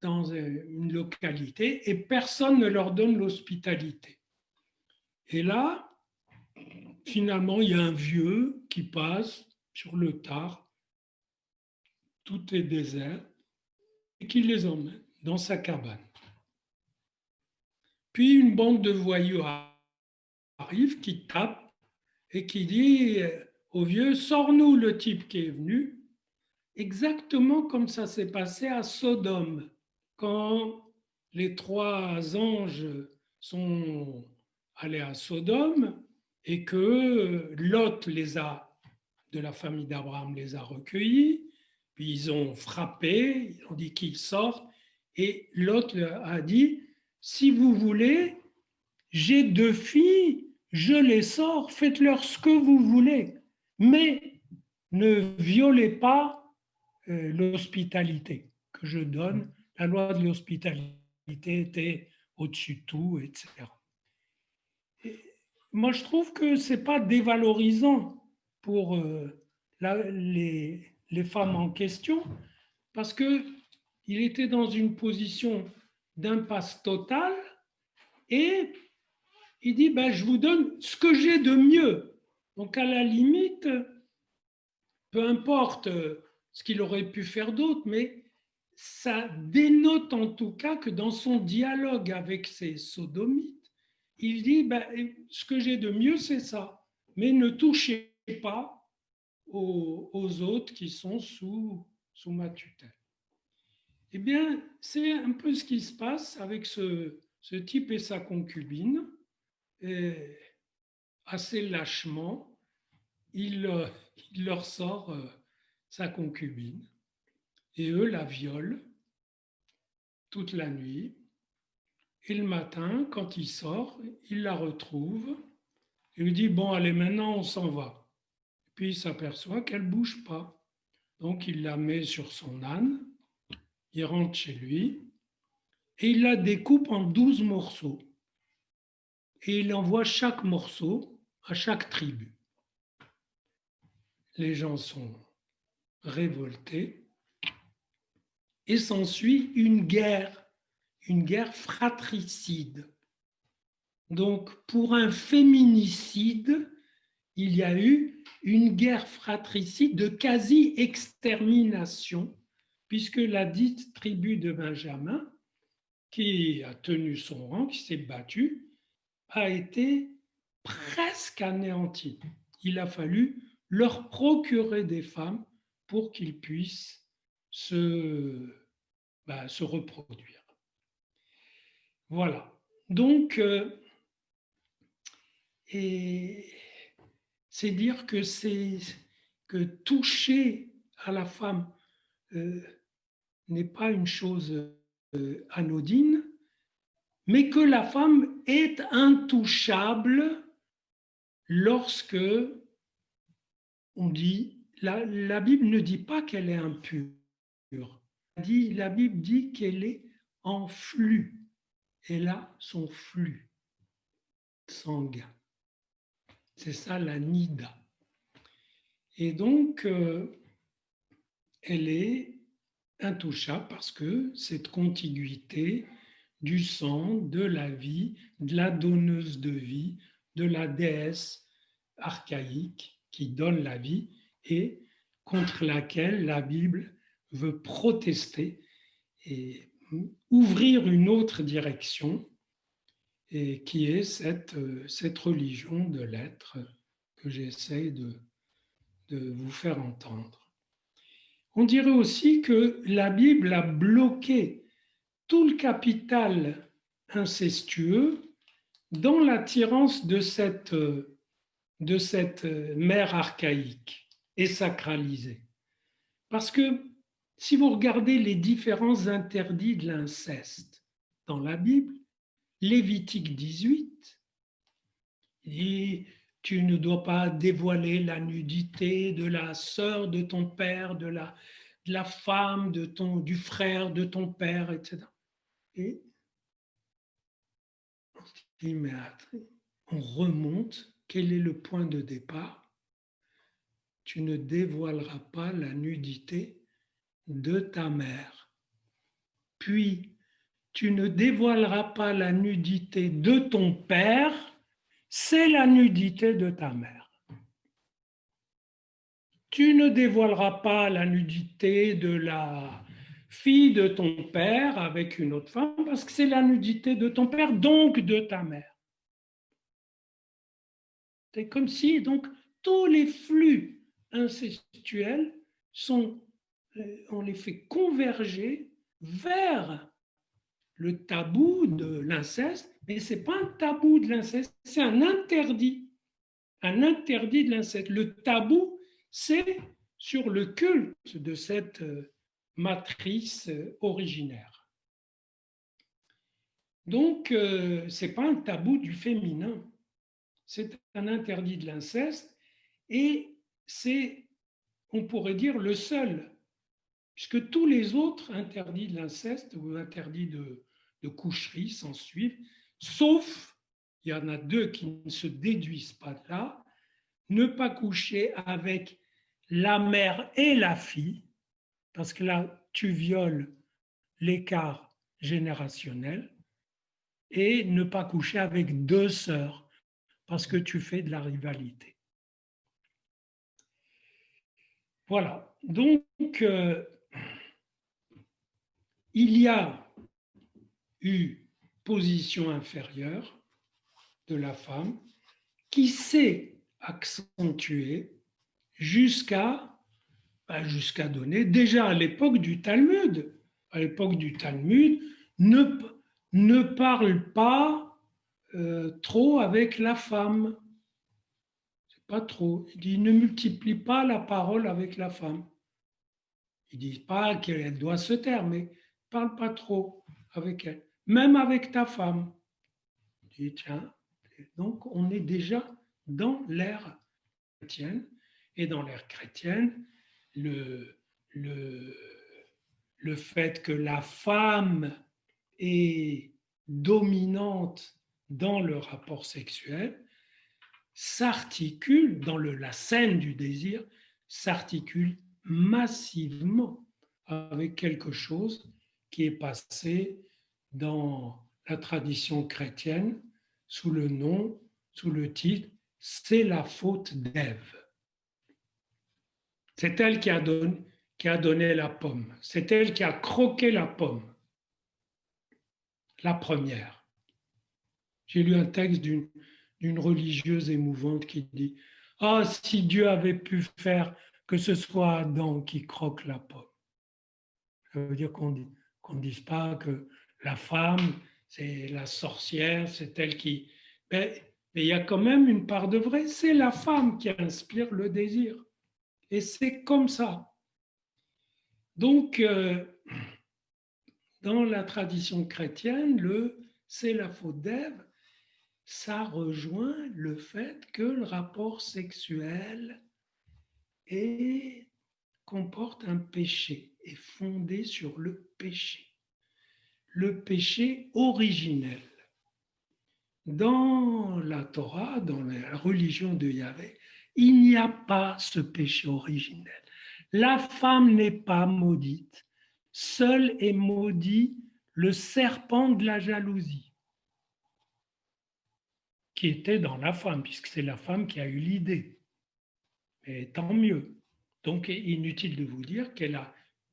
dans une localité, et personne ne leur donne l'hospitalité. Et là, finalement, il y a un vieux qui passe sur le tard, tout est désert, et qui les emmène dans sa cabane. Puis une bande de voyous arrive, qui tape et qui dit au vieux, sors-nous le type qui est venu, exactement comme ça s'est passé à Sodome, quand les trois anges sont allés à Sodome et que Lot de la famille d'Abraham les a recueillis, puis ils ont frappé, ils ont dit qu'ils sortent, et Lot a dit, si vous voulez, j'ai deux filles, je les sors, faites-leur ce que vous voulez, mais ne violez pas l'hospitalité que je donne. La loi de l'hospitalité était au-dessus de tout, etc. Et moi, je trouve que ce n'est pas dévalorisant pour les femmes en question, parce qu'il était dans une position d'impasse totale et il dit ben, je vous donne ce que j'ai de mieux. Donc, à la limite, peu importe ce qu'il aurait pu faire d'autre, mais ça dénote en tout cas que dans son dialogue avec ces sodomites, il dit ben, ce que j'ai de mieux, c'est ça, mais ne touchez pas aux autres qui sont sous ma tutelle. Eh bien, c'est un peu ce qui se passe avec ce type et sa concubine. Et assez lâchement, il, il leur sort sa concubine et eux la violent toute la nuit. Et le matin, quand il sort, il la retrouve et lui dit bon, allez, maintenant on s'en va. Puis il s'aperçoit qu'elle ne bouge pas. Donc il la met sur son âne, il rentre chez lui et il la découpe en 12 morceaux. Et il envoie chaque morceau à chaque tribu. Les gens sont révoltés et s'ensuit une guerre fratricide. Donc, pour un féminicide, il y a eu une guerre fratricide de quasi-extermination, puisque la dite tribu de Benjamin, qui a tenu son rang, qui s'est battue, a été presque anéantie. Il a fallu leur procurer des femmes pour qu'ils puissent se reproduire. Voilà. Donc, et c'est dire que toucher à la femme n'est pas une chose anodine, mais que la femme est intouchable lorsque on dit, la Bible ne dit pas qu'elle est impure. La Bible dit qu'elle est en flux. Elle a son flux sanguin. C'est ça la nida. Et donc, elle est intouchable parce que cette contiguïté du sang, de la vie, de la donneuse de vie, de la déesse archaïque qui donne la vie et contre laquelle la Bible veut protester et ouvrir une autre direction, et qui est cette religion de l'être que j'essaie de vous faire entendre. On dirait aussi que la Bible a bloqué tout le capital incestueux dans l'attirance de cette mère archaïque et sacralisée. Parce que si vous regardez les différents interdits de l'inceste dans la Bible, Lévitique 18, et tu ne dois pas dévoiler la nudité de la sœur de ton père, de la femme du frère de ton père, etc. Et on se dit, mais on remonte, quel est le point de départ? Tu ne dévoileras pas la nudité de ta mère. Puis, tu ne dévoileras pas la nudité de ton père, c'est la nudité de ta mère. Tu ne dévoileras pas la nudité de la fille de ton père avec une autre femme parce que c'est la nudité de ton père, donc de ta mère. C'est comme si donc tous les flux incestuels sont, on les fait converger vers le tabou de l'inceste, mais ce n'est pas un tabou de l'inceste, c'est un interdit de l'inceste. Le tabou, c'est sur le culte de cette matrice originaire. Donc, ce n'est pas un tabou du féminin, c'est un interdit de l'inceste et c'est, on pourrait dire, le seul, puisque tous les autres interdits de l'inceste ou interdits de coucherie s'en suivent, sauf, il y en a deux qui ne se déduisent pas de là, ne pas coucher avec la mère et la fille, parce que là, tu violes l'écart générationnel, et ne pas coucher avec deux sœurs, parce que tu fais de la rivalité. Voilà, donc il y a eu position inférieure de la femme qui s'est accentuée jusqu'à donner, déjà à l'époque du Talmud, ne parle pas trop avec la femme. C'est pas trop. Il dit ne multiplie pas la parole avec la femme. Il ne dit pas qu'elle doit se taire, mais parle pas trop avec elle. Même avec ta femme. Il dit tiens, donc on est déjà dans l'ère chrétienne. Et dans l'ère chrétienne, le fait que la femme est dominante dans le rapport sexuel s'articule, dans la scène du désir, s'articule massivement avec quelque chose qui est passé dans la tradition chrétienne sous le titre « C'est la faute d'Ève ». C'est elle qui a donné la pomme. C'est elle qui a croqué la pomme. La première. J'ai lu un texte d'une religieuse émouvante qui dit « Ah, si Dieu avait pu faire que ce soit Adam qui croque la pomme ». Ça veut dire qu'on ne dise pas que la femme, c'est la sorcière, c'est elle qui... Mais il y a quand même une part de vrai, c'est la femme qui inspire le désir. Et c'est comme ça. Donc, dans la tradition chrétienne, c'est la faute d'Ève, ça rejoint le fait que le rapport sexuel comporte un péché, est fondé sur le péché originel. Dans la Torah, dans la religion de Yahvé, il n'y a pas ce péché originel. La femme n'est pas maudite. Seul est maudit le serpent de la jalousie, qui était dans la femme, puisque c'est la femme qui a eu l'idée. Et tant mieux. Donc, inutile de vous dire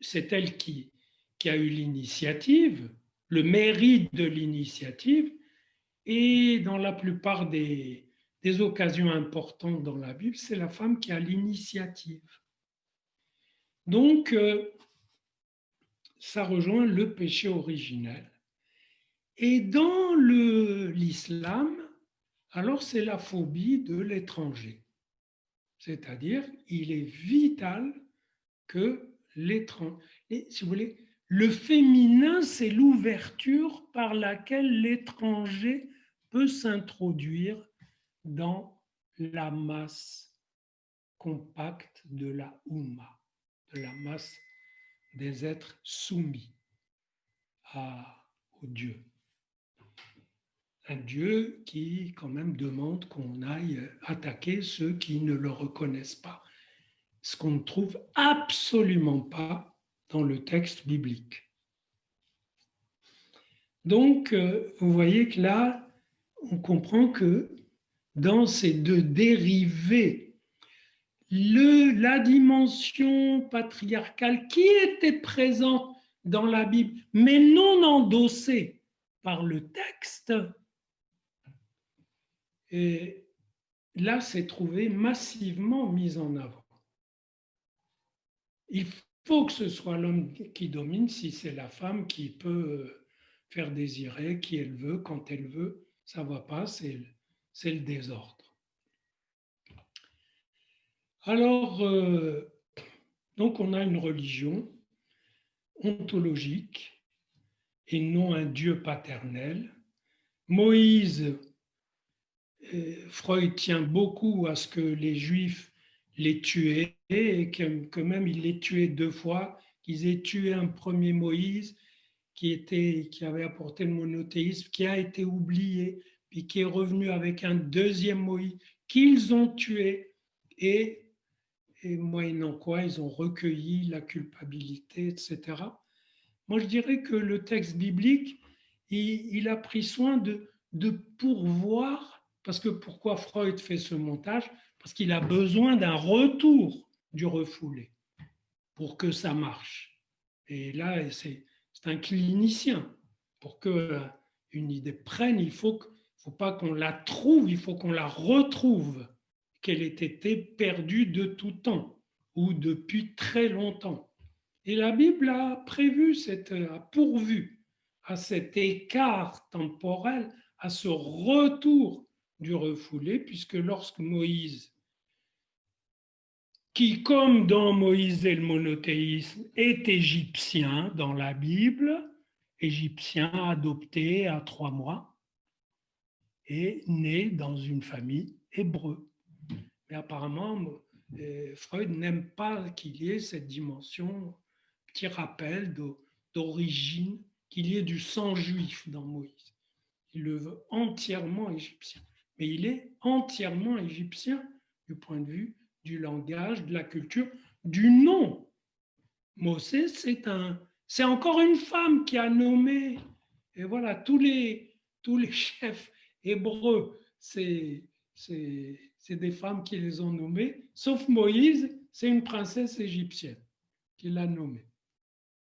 c'est elle qui a eu l'initiative, le mérite de l'initiative, et dans la plupart des occasions importantes dans la Bible, c'est la femme qui a l'initiative. Donc, ça rejoint le péché originel. Et dans l'islam, alors c'est la phobie de l'étranger. C'est-à-dire, il est vital que l'étranger, si vous voulez, le féminin, c'est l'ouverture par laquelle l'étranger peut s'introduire dans la masse compacte de la Oumma, de la masse des êtres soumis au Dieu. Un Dieu qui, quand même, demande qu'on aille attaquer ceux qui ne le reconnaissent pas, ce qu'on ne trouve absolument pas dans le texte biblique. Donc, vous voyez que là, on comprend que dans ces deux dérivés. La dimension patriarcale qui était présente dans la Bible, mais non endossée par le texte, et là, s'est trouvé massivement mise en avant. Il faut que ce soit l'homme qui domine si c'est la femme qui peut faire désirer qui elle veut, quand elle veut. Ça ne va pas, c'est le désordre. Alors, donc on a une religion ontologique et non un Dieu paternel. Moïse, Freud tient beaucoup à ce que les Juifs les tuaient et que même ils les tuaient 2 fois, qu'ils aient tué un premier Moïse qui avait apporté le monothéisme, qui a été oublié, puis qui est revenu avec un deuxième Moïse qu'ils ont tué et moyennant quoi ils ont recueilli la culpabilité, etc. Moi, je dirais que le texte biblique, il a pris soin de pourvoir, parce que pourquoi Freud fait ce montage? Parce qu'il a besoin d'un retour du refoulé pour que ça marche. Et là, c'est un clinicien. Pour qu'une idée prenne, il ne faut pas qu'on la trouve, il faut qu'on la retrouve, qu'elle ait été perdue de tout temps ou depuis très longtemps. Et la Bible a prévu, a pourvu à cet écart temporel, à ce retour du refoulé, puisque lorsque Moïse, qui, comme dans Moïse et le monothéisme, est égyptien dans la Bible, égyptien adopté à 3 mois, et né dans une famille hébreu. Mais apparemment, Freud n'aime pas qu'il y ait cette dimension, petit rappel d'origine, qu'il y ait du sang juif dans Moïse. Il le veut entièrement égyptien. Mais il est entièrement égyptien du point de vue du langage, de la culture, du nom. Mosè, c'est encore une femme qui a nommé, et voilà, tous les chefs hébreux, c'est des femmes qui les ont nommés, sauf Moïse, c'est une princesse égyptienne qui l'a nommé.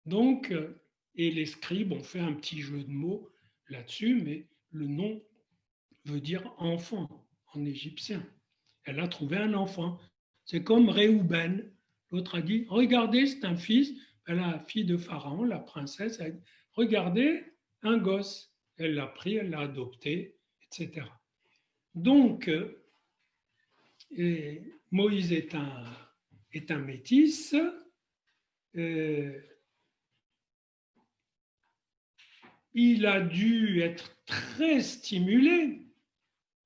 Donc, et les scribes ont fait un petit jeu de mots là-dessus, mais le nom veut dire enfant en égyptien. Elle a trouvé un enfant. C'est comme Réhouben. L'autre a dit, regardez, c'est un fils. La fille de Pharaon, la princesse, a dit, regardez, un gosse. Elle l'a pris, elle l'a adopté, etc. Donc, Moïse est un métis. Il a dû être très stimulé.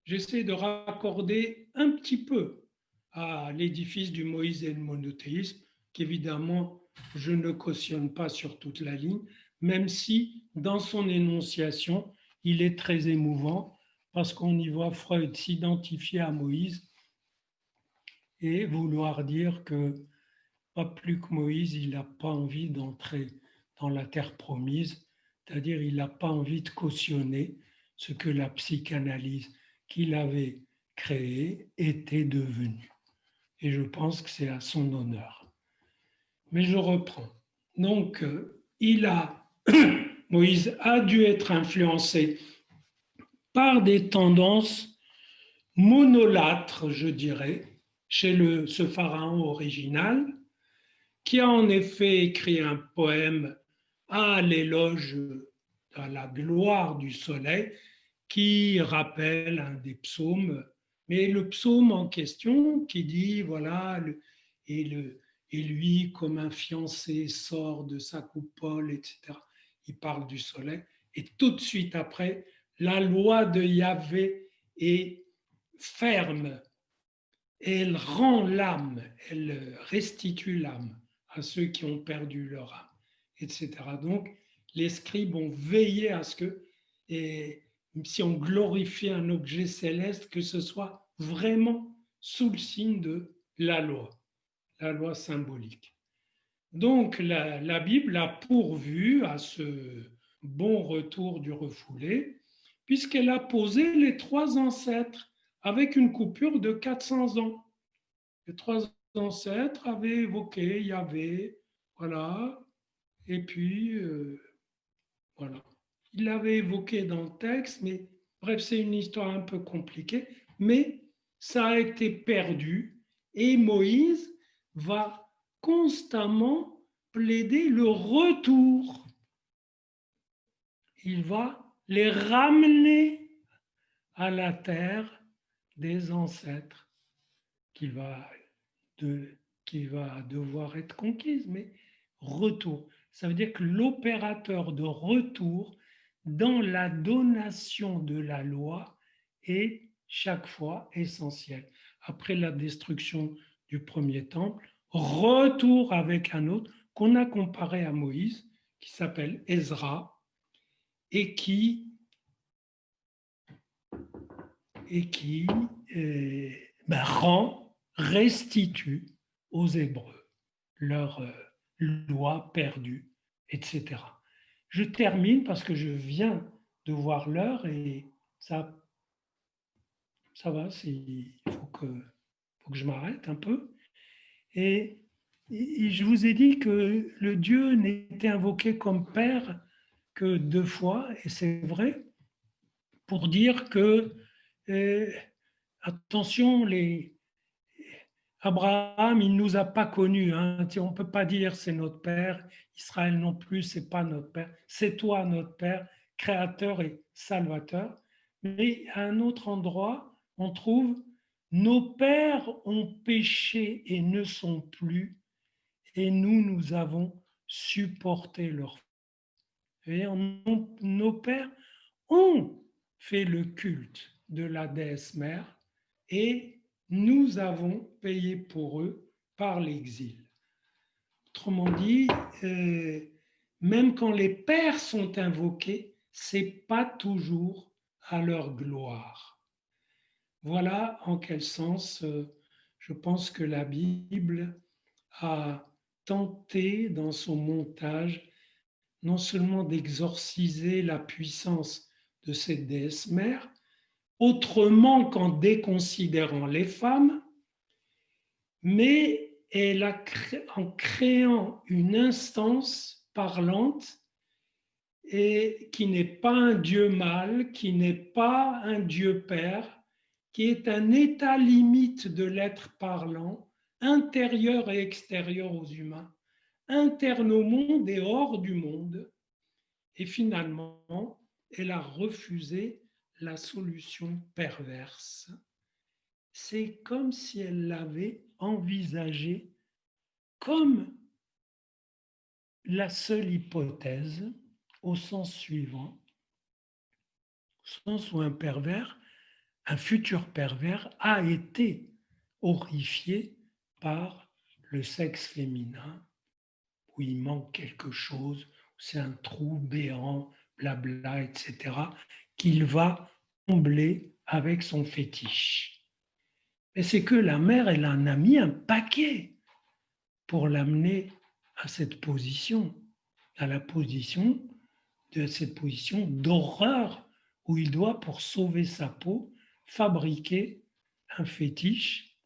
J'essaie de raccorder un petit peu à l'édifice du Moïse et le monothéisme, qu'évidemment, je ne cautionne pas sur toute la ligne, même si, dans son énonciation, il est très émouvant, parce qu'on y voit Freud s'identifier à Moïse et vouloir dire que, pas plus que Moïse, il n'a pas envie d'entrer dans la terre promise, c'est-à-dire il n'a pas envie de cautionner ce que la psychanalyse qu'il avait créée était devenue. Et je pense que c'est à son honneur. Mais je reprends. Donc, Moïse a dû être influencé par des tendances monolâtres, je dirais, chez ce pharaon original, qui a en effet écrit un poème à l'éloge, à la gloire du soleil, qui rappelle un des psaumes, mais le psaume en question qui dit, voilà, et lui, comme un fiancé, sort de sa coupole, etc. Il parle du soleil. Et tout de suite après, la loi de Yahvé est ferme. Elle rend l'âme, elle restitue l'âme à ceux qui ont perdu leur âme, etc. Donc, les scribes ont veillé à ce que, et si on glorifie un objet céleste, que ce soit vraiment sous le signe de la loi symbolique. Donc, la Bible a pourvu à ce bon retour du refoulé, puisqu'elle a posé les 3 ancêtres avec une coupure de 400 ans. Les trois ancêtres avaient évoqué Yahvé, voilà, et puis voilà. Il l'avait évoqué dans le texte, mais bref, c'est une histoire un peu compliquée, mais ça a été perdu et Moïse va constamment plaider le retour. Il va les ramener à la terre des ancêtres qu'il va, qui va devoir être conquise, mais retour. Ça veut dire que l'opérateur de retour dans la donation de la loi est chaque fois essentiel. Après la destruction du premier temple, retour avec un autre qu'on a comparé à Moïse, qui s'appelle Ezra, et qui restitue aux Hébreux leur loi perdue, etc. Je termine parce que je viens de voir l'heure et ça va, il faut que je m'arrête un peu. Et je vous ai dit que le Dieu n'était invoqué comme Père que 2 fois, et c'est vrai, pour dire que, attention, Abraham, il ne nous a pas connus. Hein. On ne peut pas dire c'est notre Père. Israël non plus, c'est pas notre Père. C'est toi notre Père, Créateur et Salvateur. Mais à un autre endroit, on trouve nos pères ont péché et ne sont plus, et nous avons supporté leur faute. Nos pères ont fait le culte de la déesse mère et nous avons payé pour eux par l'exil. Autrement dit, même quand les pères sont invoqués, c'est pas toujours à leur gloire. Voilà en quel sens je pense que la Bible a tenté dans son montage non seulement d'exorciser la puissance de cette déesse mère, autrement qu'en déconsidérant les femmes, mais en créant une instance parlante et qui n'est pas un Dieu mâle, qui n'est pas un Dieu père, qui est un état limite de l'être parlant, intérieur et extérieur aux humains, interne au monde et hors du monde. Et finalement, elle a refusé la solution perverse. C'est comme si elle l'avait envisagé comme la seule hypothèse, au sens suivant, au sens où un futur pervers, a été horrifié par le sexe féminin, où il manque quelque chose, c'est un trou béant, blabla, etc., qu'il va combler avec son fétiche. Mais c'est que la mère, elle en a mis un paquet pour l'amener à cette position, cette position d'horreur où il doit, pour sauver sa peau, fabriquer un fétiche.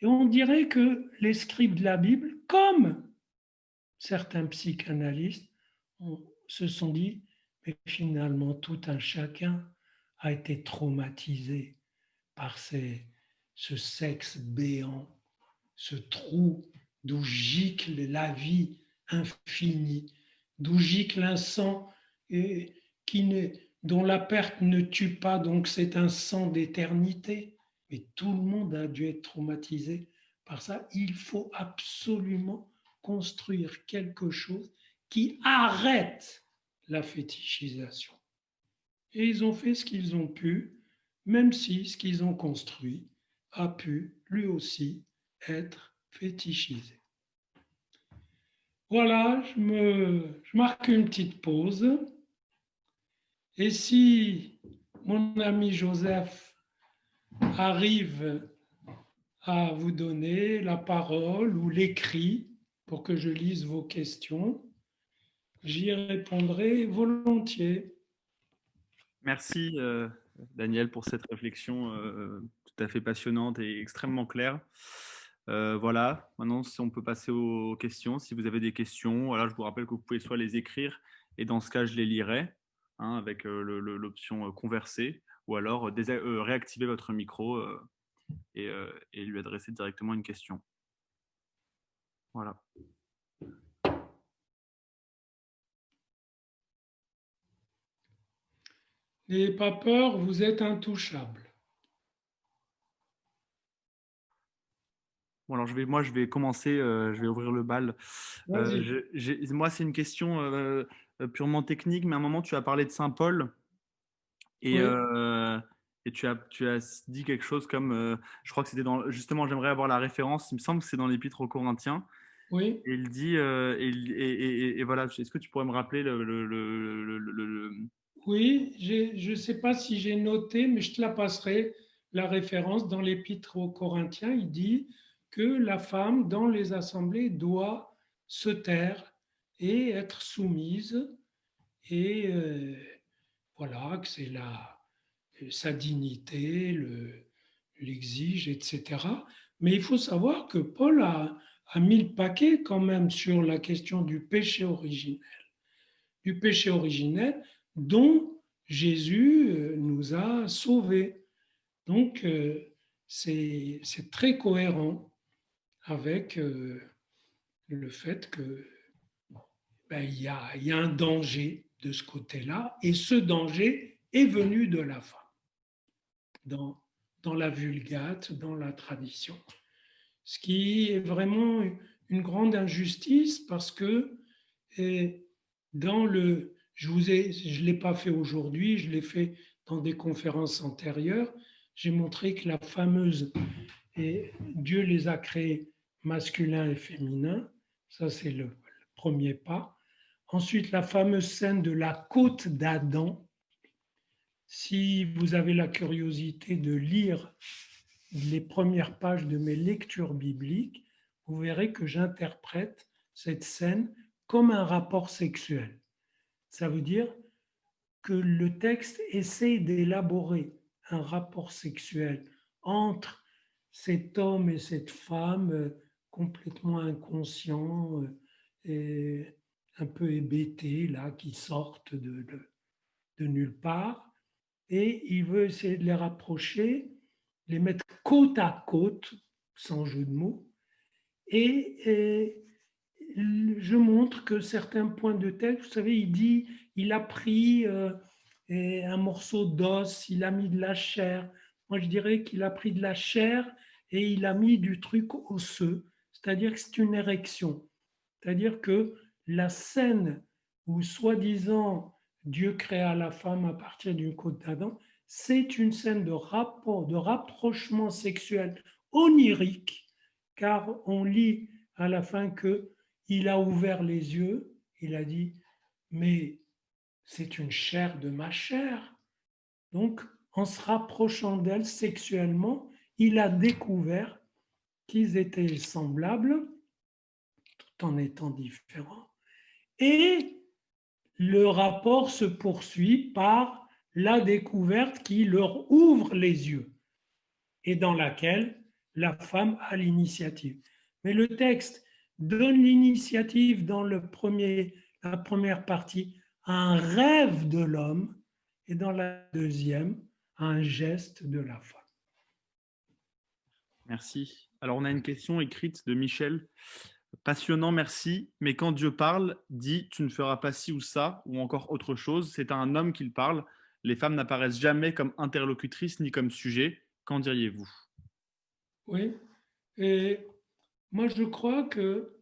Et on dirait que les scribes de la Bible, comme certains psychanalystes, se sont dit, mais finalement, tout un chacun a été traumatisé par ce sexe béant, ce trou d'où gicle la vie infinie, d'où gicle un sang dont la perte ne tue pas, donc c'est un sang d'éternité. Mais tout le monde a dû être traumatisé par ça. Il faut absolument construire quelque chose qui arrête la fétichisation. Et ils ont fait ce qu'ils ont pu, même si ce qu'ils ont construit a pu lui aussi être fétichisé. Voilà, je marque une petite pause. Et si mon ami Joseph arrive à vous donner la parole ou l'écrit pour que je lise vos questions, j'y répondrai volontiers. Merci Daniel pour cette réflexion tout à fait passionnante et extrêmement claire. Voilà, maintenant, si on peut passer aux questions. Si vous avez des questions, voilà, je vous rappelle que vous pouvez soit les écrire, et dans ce cas, je les lirai hein, avec l'option converser, ou alors réactiver votre micro et lui adresser directement une question. Voilà. N'ayez pas peur, vous êtes intouchable. Bon, alors moi, je vais commencer, je vais ouvrir le bal. Vas-y. Moi, c'est une question purement technique, mais à un moment, tu as parlé de Saint Paul et, Oui, euh, et tu as dit quelque chose comme, je crois que c'était dans, justement, j'aimerais avoir la référence, il me semble que c'est dans l'Épître aux Corinthiens, oui, et il dit, et voilà, est-ce que tu pourrais me rappeler oui. Je ne sais pas si j'ai noté, mais je te la passerai, la référence dans l'Épître aux Corinthiens. Il dit que la femme, dans les assemblées, doit se taire et être soumise. Et voilà, que c'est sa dignité l'exige, etc. Mais il faut savoir que Paul a mis le paquet quand même sur la question du péché originel dont Jésus nous a sauvés. Donc, c'est très cohérent avec le fait que il y a un danger de ce côté-là, et ce danger est venu de la femme, dans, dans la Vulgate, dans la tradition. Ce qui est vraiment une grande injustice parce que dans le, je ne l'ai pas fait aujourd'hui, je l'ai fait dans des conférences antérieures, j'ai montré que la fameuse, et Dieu les a créés masculins et féminins, ça c'est le premier pas. Ensuite, la fameuse scène de la côte d'Adam. Si vous avez la curiosité de lire les premières pages de mes lectures bibliques, vous verrez que j'interprète cette scène comme un rapport sexuel. Ça veut dire que le texte essaie d'élaborer un rapport sexuel entre cet homme et cette femme complètement inconscients et un peu hébétés, là, qui sortent de nulle part. Et il veut essayer de les rapprocher, les mettre côte à côte, sans jeu de mots, et je montre que certains points de texte, vous savez, il dit, il a pris un morceau d'os, il a mis de la chair. Moi, je dirais qu'il a pris de la chair et il a mis du truc osseux, c'est-à-dire que c'est une érection. C'est-à-dire que la scène où, soi-disant, Dieu créa la femme à partir d'une côte d'Adam, c'est une scène de rapport, de rapprochement sexuel onirique, car on lit à la fin que il a ouvert les yeux, il a dit, mais c'est une chair de ma chair. Donc, en se rapprochant d'elle sexuellement, il a découvert qu'ils étaient semblables tout en étant différents. Et le rapport se poursuit par la découverte qui leur ouvre les yeux et dans laquelle la femme a l'initiative. Mais le texte donne l'initiative dans la première partie à un rêve de l'homme et dans la deuxième à un geste de la femme. Merci. Alors, on a une question écrite de Michel. Passionnant, merci. Mais quand Dieu parle, dit tu ne feras pas ci ou ça, ou encore autre chose, c'est à un homme qu'il parle. Les femmes n'apparaissent jamais comme interlocutrices ni comme sujet. Qu'en diriez-vous? Oui, et moi je crois que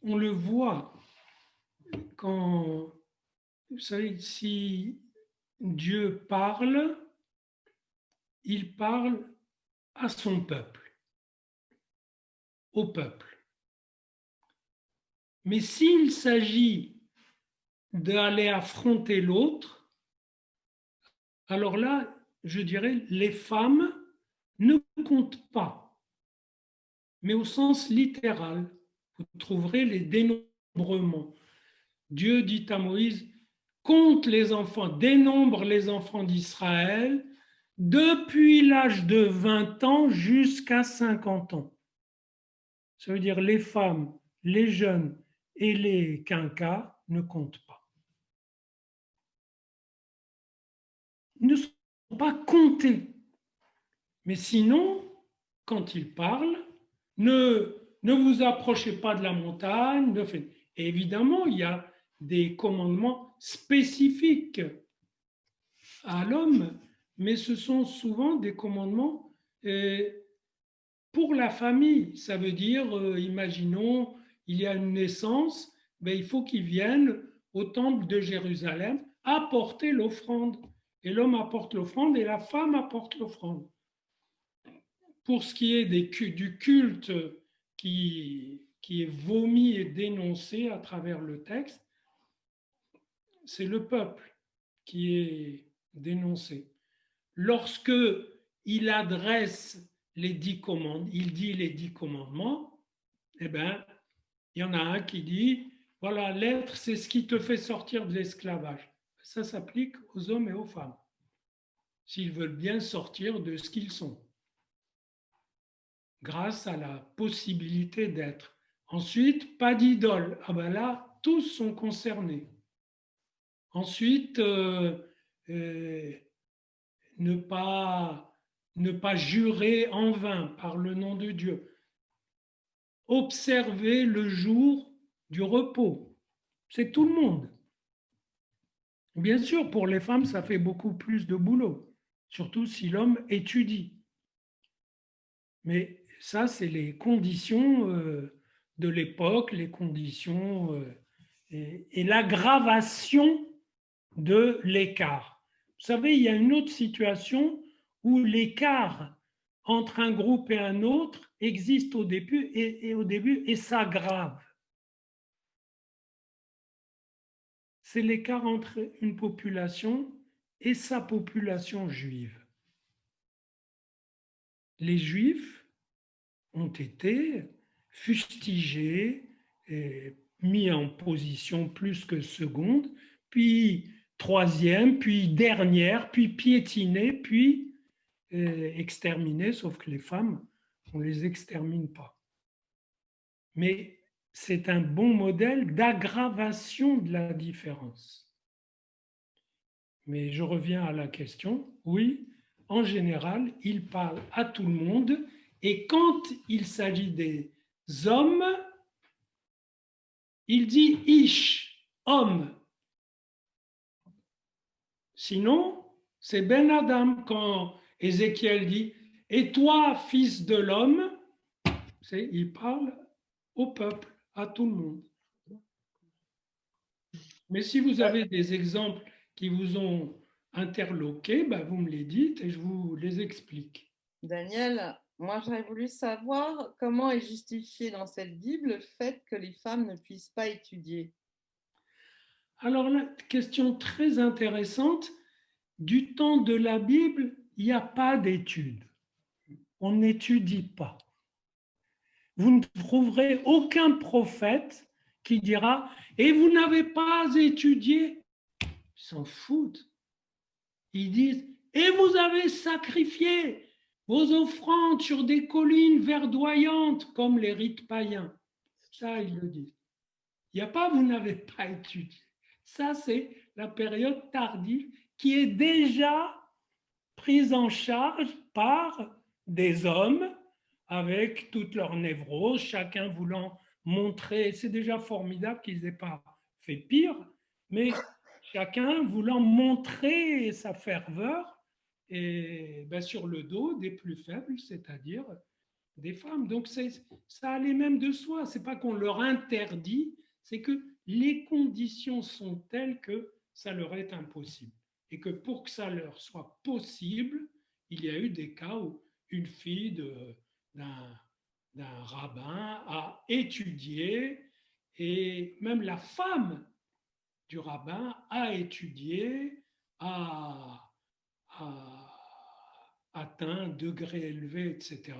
on le voit quand, vous savez, si Dieu parle, il parle à son peuple, au peuple. Mais s'il s'agit d'aller affronter l'autre, alors là, je dirais, les femmes ne comptent pas, mais au sens littéral. Vous trouverez les dénombrements. Dieu dit à Moïse, compte les enfants, dénombre les enfants d'Israël depuis l'âge de 20 ans jusqu'à 50 ans. Ça veut dire les femmes, les jeunes et les quinquas ne comptent pas. Ils ne sont pas comptés. Mais sinon, quand il parle, ne vous approchez pas de la montagne. Et évidemment, il y a des commandements spécifiques à l'homme, mais ce sont souvent des commandements pour la famille. Ça veut dire, imaginons, il y a une naissance, ben, il faut qu'ils viennent au temple de Jérusalem apporter l'offrande. Et l'homme apporte l'offrande et la femme apporte l'offrande. Pour ce qui est du culte qui est vomi et dénoncé à travers le texte, c'est le peuple qui est dénoncé. Lorsque il adresse les 10 commandements, il dit les 10 commandements, eh bien, il y en a un qui dit, voilà, l'être, c'est ce qui te fait sortir de l'esclavage. Ça s'applique aux hommes et aux femmes, s'ils veulent bien sortir de ce qu'ils sont, grâce à la possibilité d'être. Ensuite, pas d'idole. Ah ben là, tous sont concernés. Ensuite, ne pas jurer en vain par le nom de Dieu. Observer le jour du repos. C'est tout le monde. Bien sûr, pour les femmes, ça fait beaucoup plus de boulot, surtout si l'homme étudie. Mais ça, c'est les conditions de l'époque, les conditions et l'aggravation de l'écart. Vous savez, il y a une autre situation où l'écart entre un groupe et un autre existe au début et s'aggrave. C'est l'écart entre une population et sa population juive. Les Juifs ont été fustigés, et mis en position plus que seconde, puis troisième, puis dernière, puis piétinés, puis exterminés, sauf que les femmes, on ne les extermine pas. Mais c'est un bon modèle d'aggravation de la différence. Mais je reviens à la question, oui, en général, il parle à tout le monde, et quand il s'agit des hommes, il dit ish, homme. Sinon, c'est Ben Adam quand Ézéchiel dit et toi, fils de l'homme, il parle au peuple, à tout le monde. Mais si vous avez des exemples qui vous ont interloqué, ben vous me les dites et je vous les explique. Daniel, moi j'aurais voulu savoir comment est justifié dans cette Bible le fait que les femmes ne puissent pas étudier. Alors là, question très intéressante. Du temps de la Bible, il n'y a pas d'études. On n'étudie pas. Vous ne trouverez aucun prophète qui dira « Et vous n'avez pas étudié ?» Ils s'en foutent. Ils disent « Et vous avez sacrifié vos offrandes sur des collines verdoyantes comme les rites païens. » Ça, ils le disent. Il n'y a pas « Vous n'avez pas étudié ». Ça, c'est la période tardive qui est déjà prise en charge par des hommes avec toutes leurs névroses, chacun voulant montrer, c'est déjà formidable qu'ils n'aient pas fait pire, mais chacun voulant montrer sa ferveur et ben, sur le dos des plus faibles, c'est-à-dire des femmes. Donc ça allait même de soi, c'est pas qu'on leur interdit, c'est que les conditions sont telles que ça leur est impossible. Et que pour que ça leur soit possible, il y a eu des cas où une fille d'un rabbin a étudié et même la femme du rabbin a étudié, a atteint un degré élevé, etc.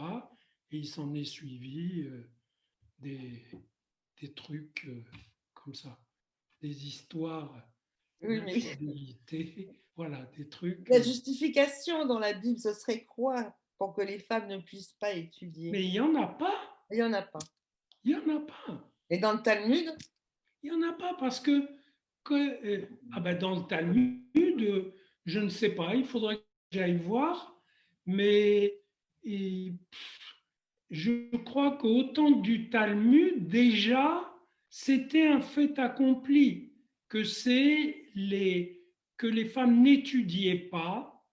Et il s'en est suivi des trucs comme ça, des histoires. Oui, mais l'instabilité, voilà, des trucs. la justification dans la Bible, ce serait quoi pour que les femmes ne puissent pas étudier? Mais il n'y en a pas, Il n'y en a pas. il n'y en a pas. Et dans le Talmud? Il n'y en a pas parce ah ben dans le Talmud, je ne sais pas, il faudrait que j'aille voir, mais et, je crois qu'au temps du Talmud, déjà, c'était un fait accompli, que que les femmes n'étudiaient pas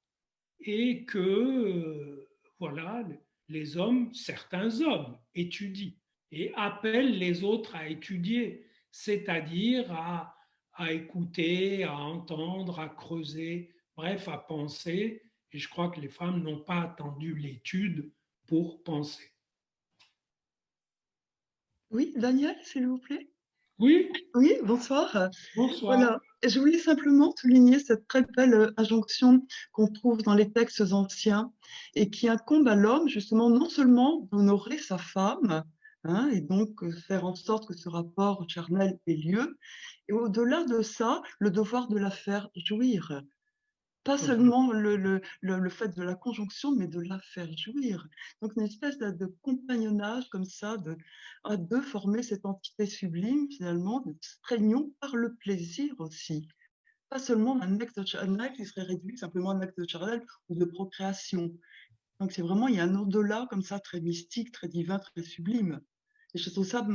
et que, voilà, les hommes, certains hommes étudient et appellent les autres à étudier, c'est-à-dire à écouter, à entendre, à creuser, bref, à penser. Et je crois que les femmes n'ont pas attendu l'étude pour penser. Oui, Daniel, s'il vous plaît. Oui, Oui, bonsoir. bonsoir. Voilà, je voulais simplement souligner cette très belle injonction qu'on trouve dans les textes anciens et qui incombe à l'homme justement non seulement d'honorer sa femme, hein, et donc faire en sorte que ce rapport charnel ait lieu, et au-delà de ça, le devoir de la faire jouir. Pas seulement le fait de la conjonction, mais de la faire jouir. Donc une espèce de compagnonnage comme ça, à deux former cette entité sublime finalement, de réunion par le plaisir aussi. Pas seulement un acte qui serait réduit simplement à un acte charnel ou de procréation. Donc c'est vraiment, il y a un au-delà comme ça, très mystique, très divin, très sublime. Et je trouve ça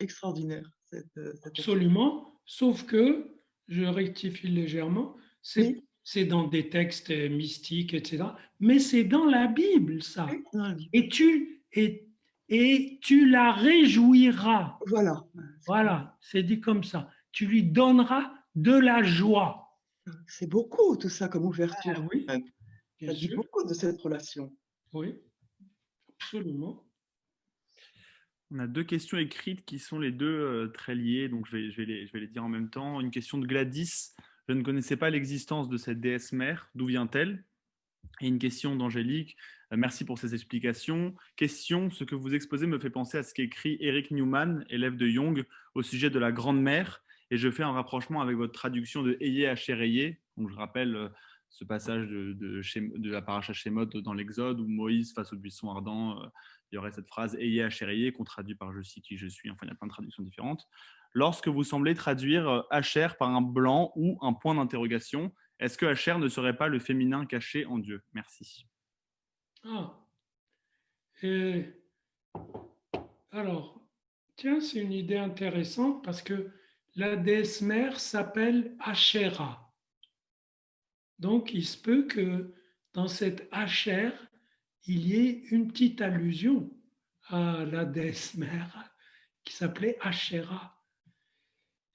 extraordinaire, cette Absolument, sauf que, je rectifie légèrement, Oui, c'est dans des textes mystiques, etc. Mais c'est dans la Bible, ça. oui, dans la Bible. Et et tu la réjouiras. Voilà. Voilà, c'est dit comme ça. Tu lui donneras de la joie. C'est beaucoup tout ça comme ouverture. Ah oui, bien Ça dit sûr. beaucoup de cette relation. Oui, absolument. On a deux questions écrites qui sont les deux très liées, donc je vais les dire en même temps. Une question de Gladys. Je ne connaissais pas l'existence de cette déesse mère. D'où vient-elle? Et une question d'Angélique. Merci pour ces explications. Question, ce que vous exposez me fait penser à ce qu'écrit Eric Newman, élève de Jung, au sujet de la Grande Mère. Et je fais un rapprochement avec votre traduction de Ayez Asher. Donc je rappelle ce passage de la paracha Shemot dans l'Exode où Moïse, face au buisson ardent, il y aurait cette phrase Ayez Asher, qu'on traduit par je suis qui je suis. Enfin, il y a plein de traductions différentes. Lorsque vous semblez traduire Asher par un blanc ou un point d'interrogation, est-ce que Asher ne serait pas le féminin caché en Dieu? Merci. Ah, et alors, tiens, c'est une idée intéressante parce que la déesse mère s'appelle Asherah. Donc, il se peut que dans cette Asher, il y ait une petite allusion à la déesse mère qui s'appelait Asherah.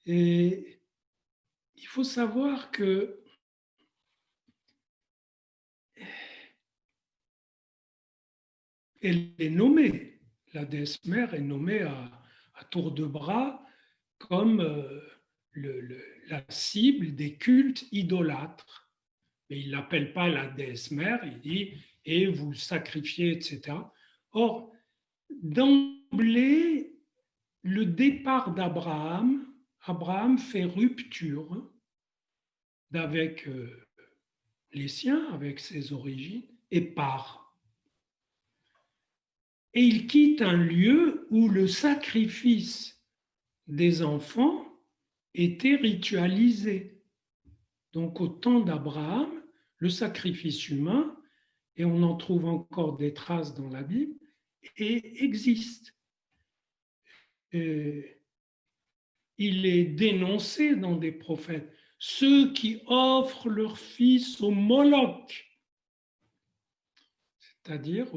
Et il faut savoir que elle est nommée, la déesse mère est nommée à tour de bras comme la cible des cultes idolâtres. Mais il ne l'appelle pas la déesse mère, il dit et vous sacrifiez, etc. Or, d'emblée, le départ d'Abraham, Abraham fait rupture avec les siens, avec ses origines, et part. Et il quitte un lieu où le sacrifice des enfants était ritualisé. Donc au temps d'Abraham, le sacrifice humain, et on en trouve encore des traces dans la Bible, et existe. Et il est dénoncé dans des prophètes. Ceux qui offrent leur fils au Moloch, c'est-à-dire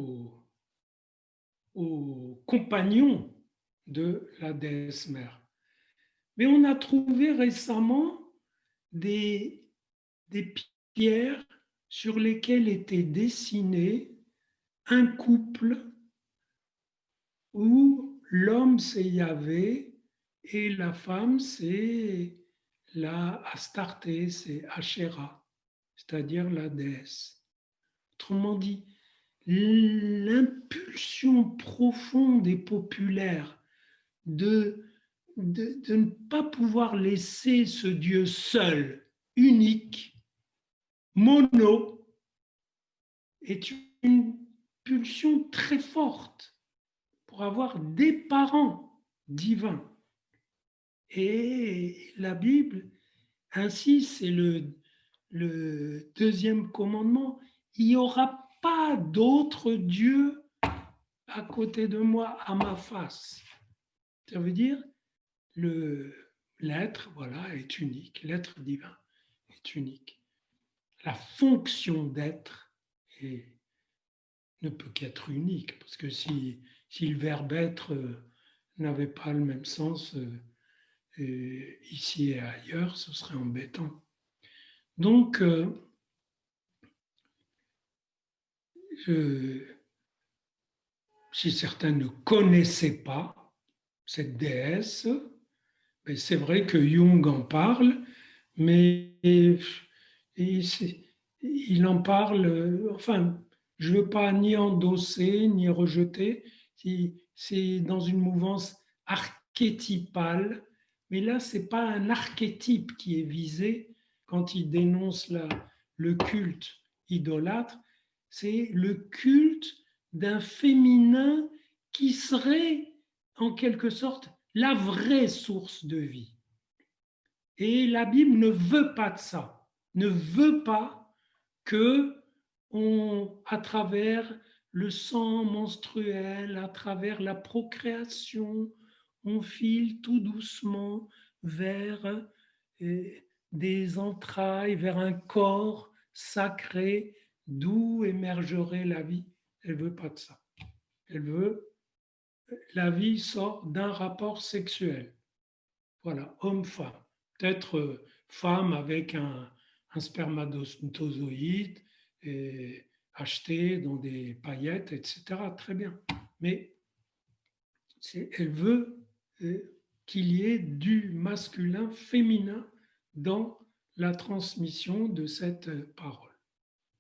aux compagnons de la déesse mère. Mais on a trouvé récemment des pierres sur lesquelles était dessiné un couple où l'homme c'est Yahvé et la femme c'est la Astarté, c'est Asherah, c'est-à-dire la déesse. Autrement dit, l'impulsion profonde et populaire de de ne pas pouvoir laisser ce Dieu seul, unique, mono, est une pulsion très forte pour avoir des parents divins. Et la Bible, ainsi, c'est le deuxième commandement, il n'y aura pas d'autre Dieu à côté de moi, à ma face. Ça veut dire l'être, voilà, est unique, l'être divin est unique. La fonction d'être ne peut qu'être unique, parce que si le verbe être n'avait pas le même sens ici et ailleurs, ce serait embêtant. Donc, si certains ne connaissaient pas cette déesse, mais c'est vrai que Jung en parle, mais il en parle, enfin, je ne veux pas ni endosser, ni rejeter, c'est dans une mouvance archétypale, mais là, ce n'est pas un archétype qui est visé quand il dénonce le culte idolâtre, c'est le culte d'un féminin qui serait en quelque sorte la vraie source de vie. Et la Bible ne veut pas de ça, ne veut pas que à travers le sang menstruel, à travers la procréation, on file tout doucement vers des entrailles, vers un corps sacré d'où émergerait la vie. Elle ne veut pas de ça. Elle veut, la vie sort d'un rapport sexuel. Voilà, homme-femme. Peut-être femme avec un spermatozoïde acheté dans des paillettes, etc. Très bien. Mais elle veut qu'il y ait du masculin féminin dans la transmission de cette parole.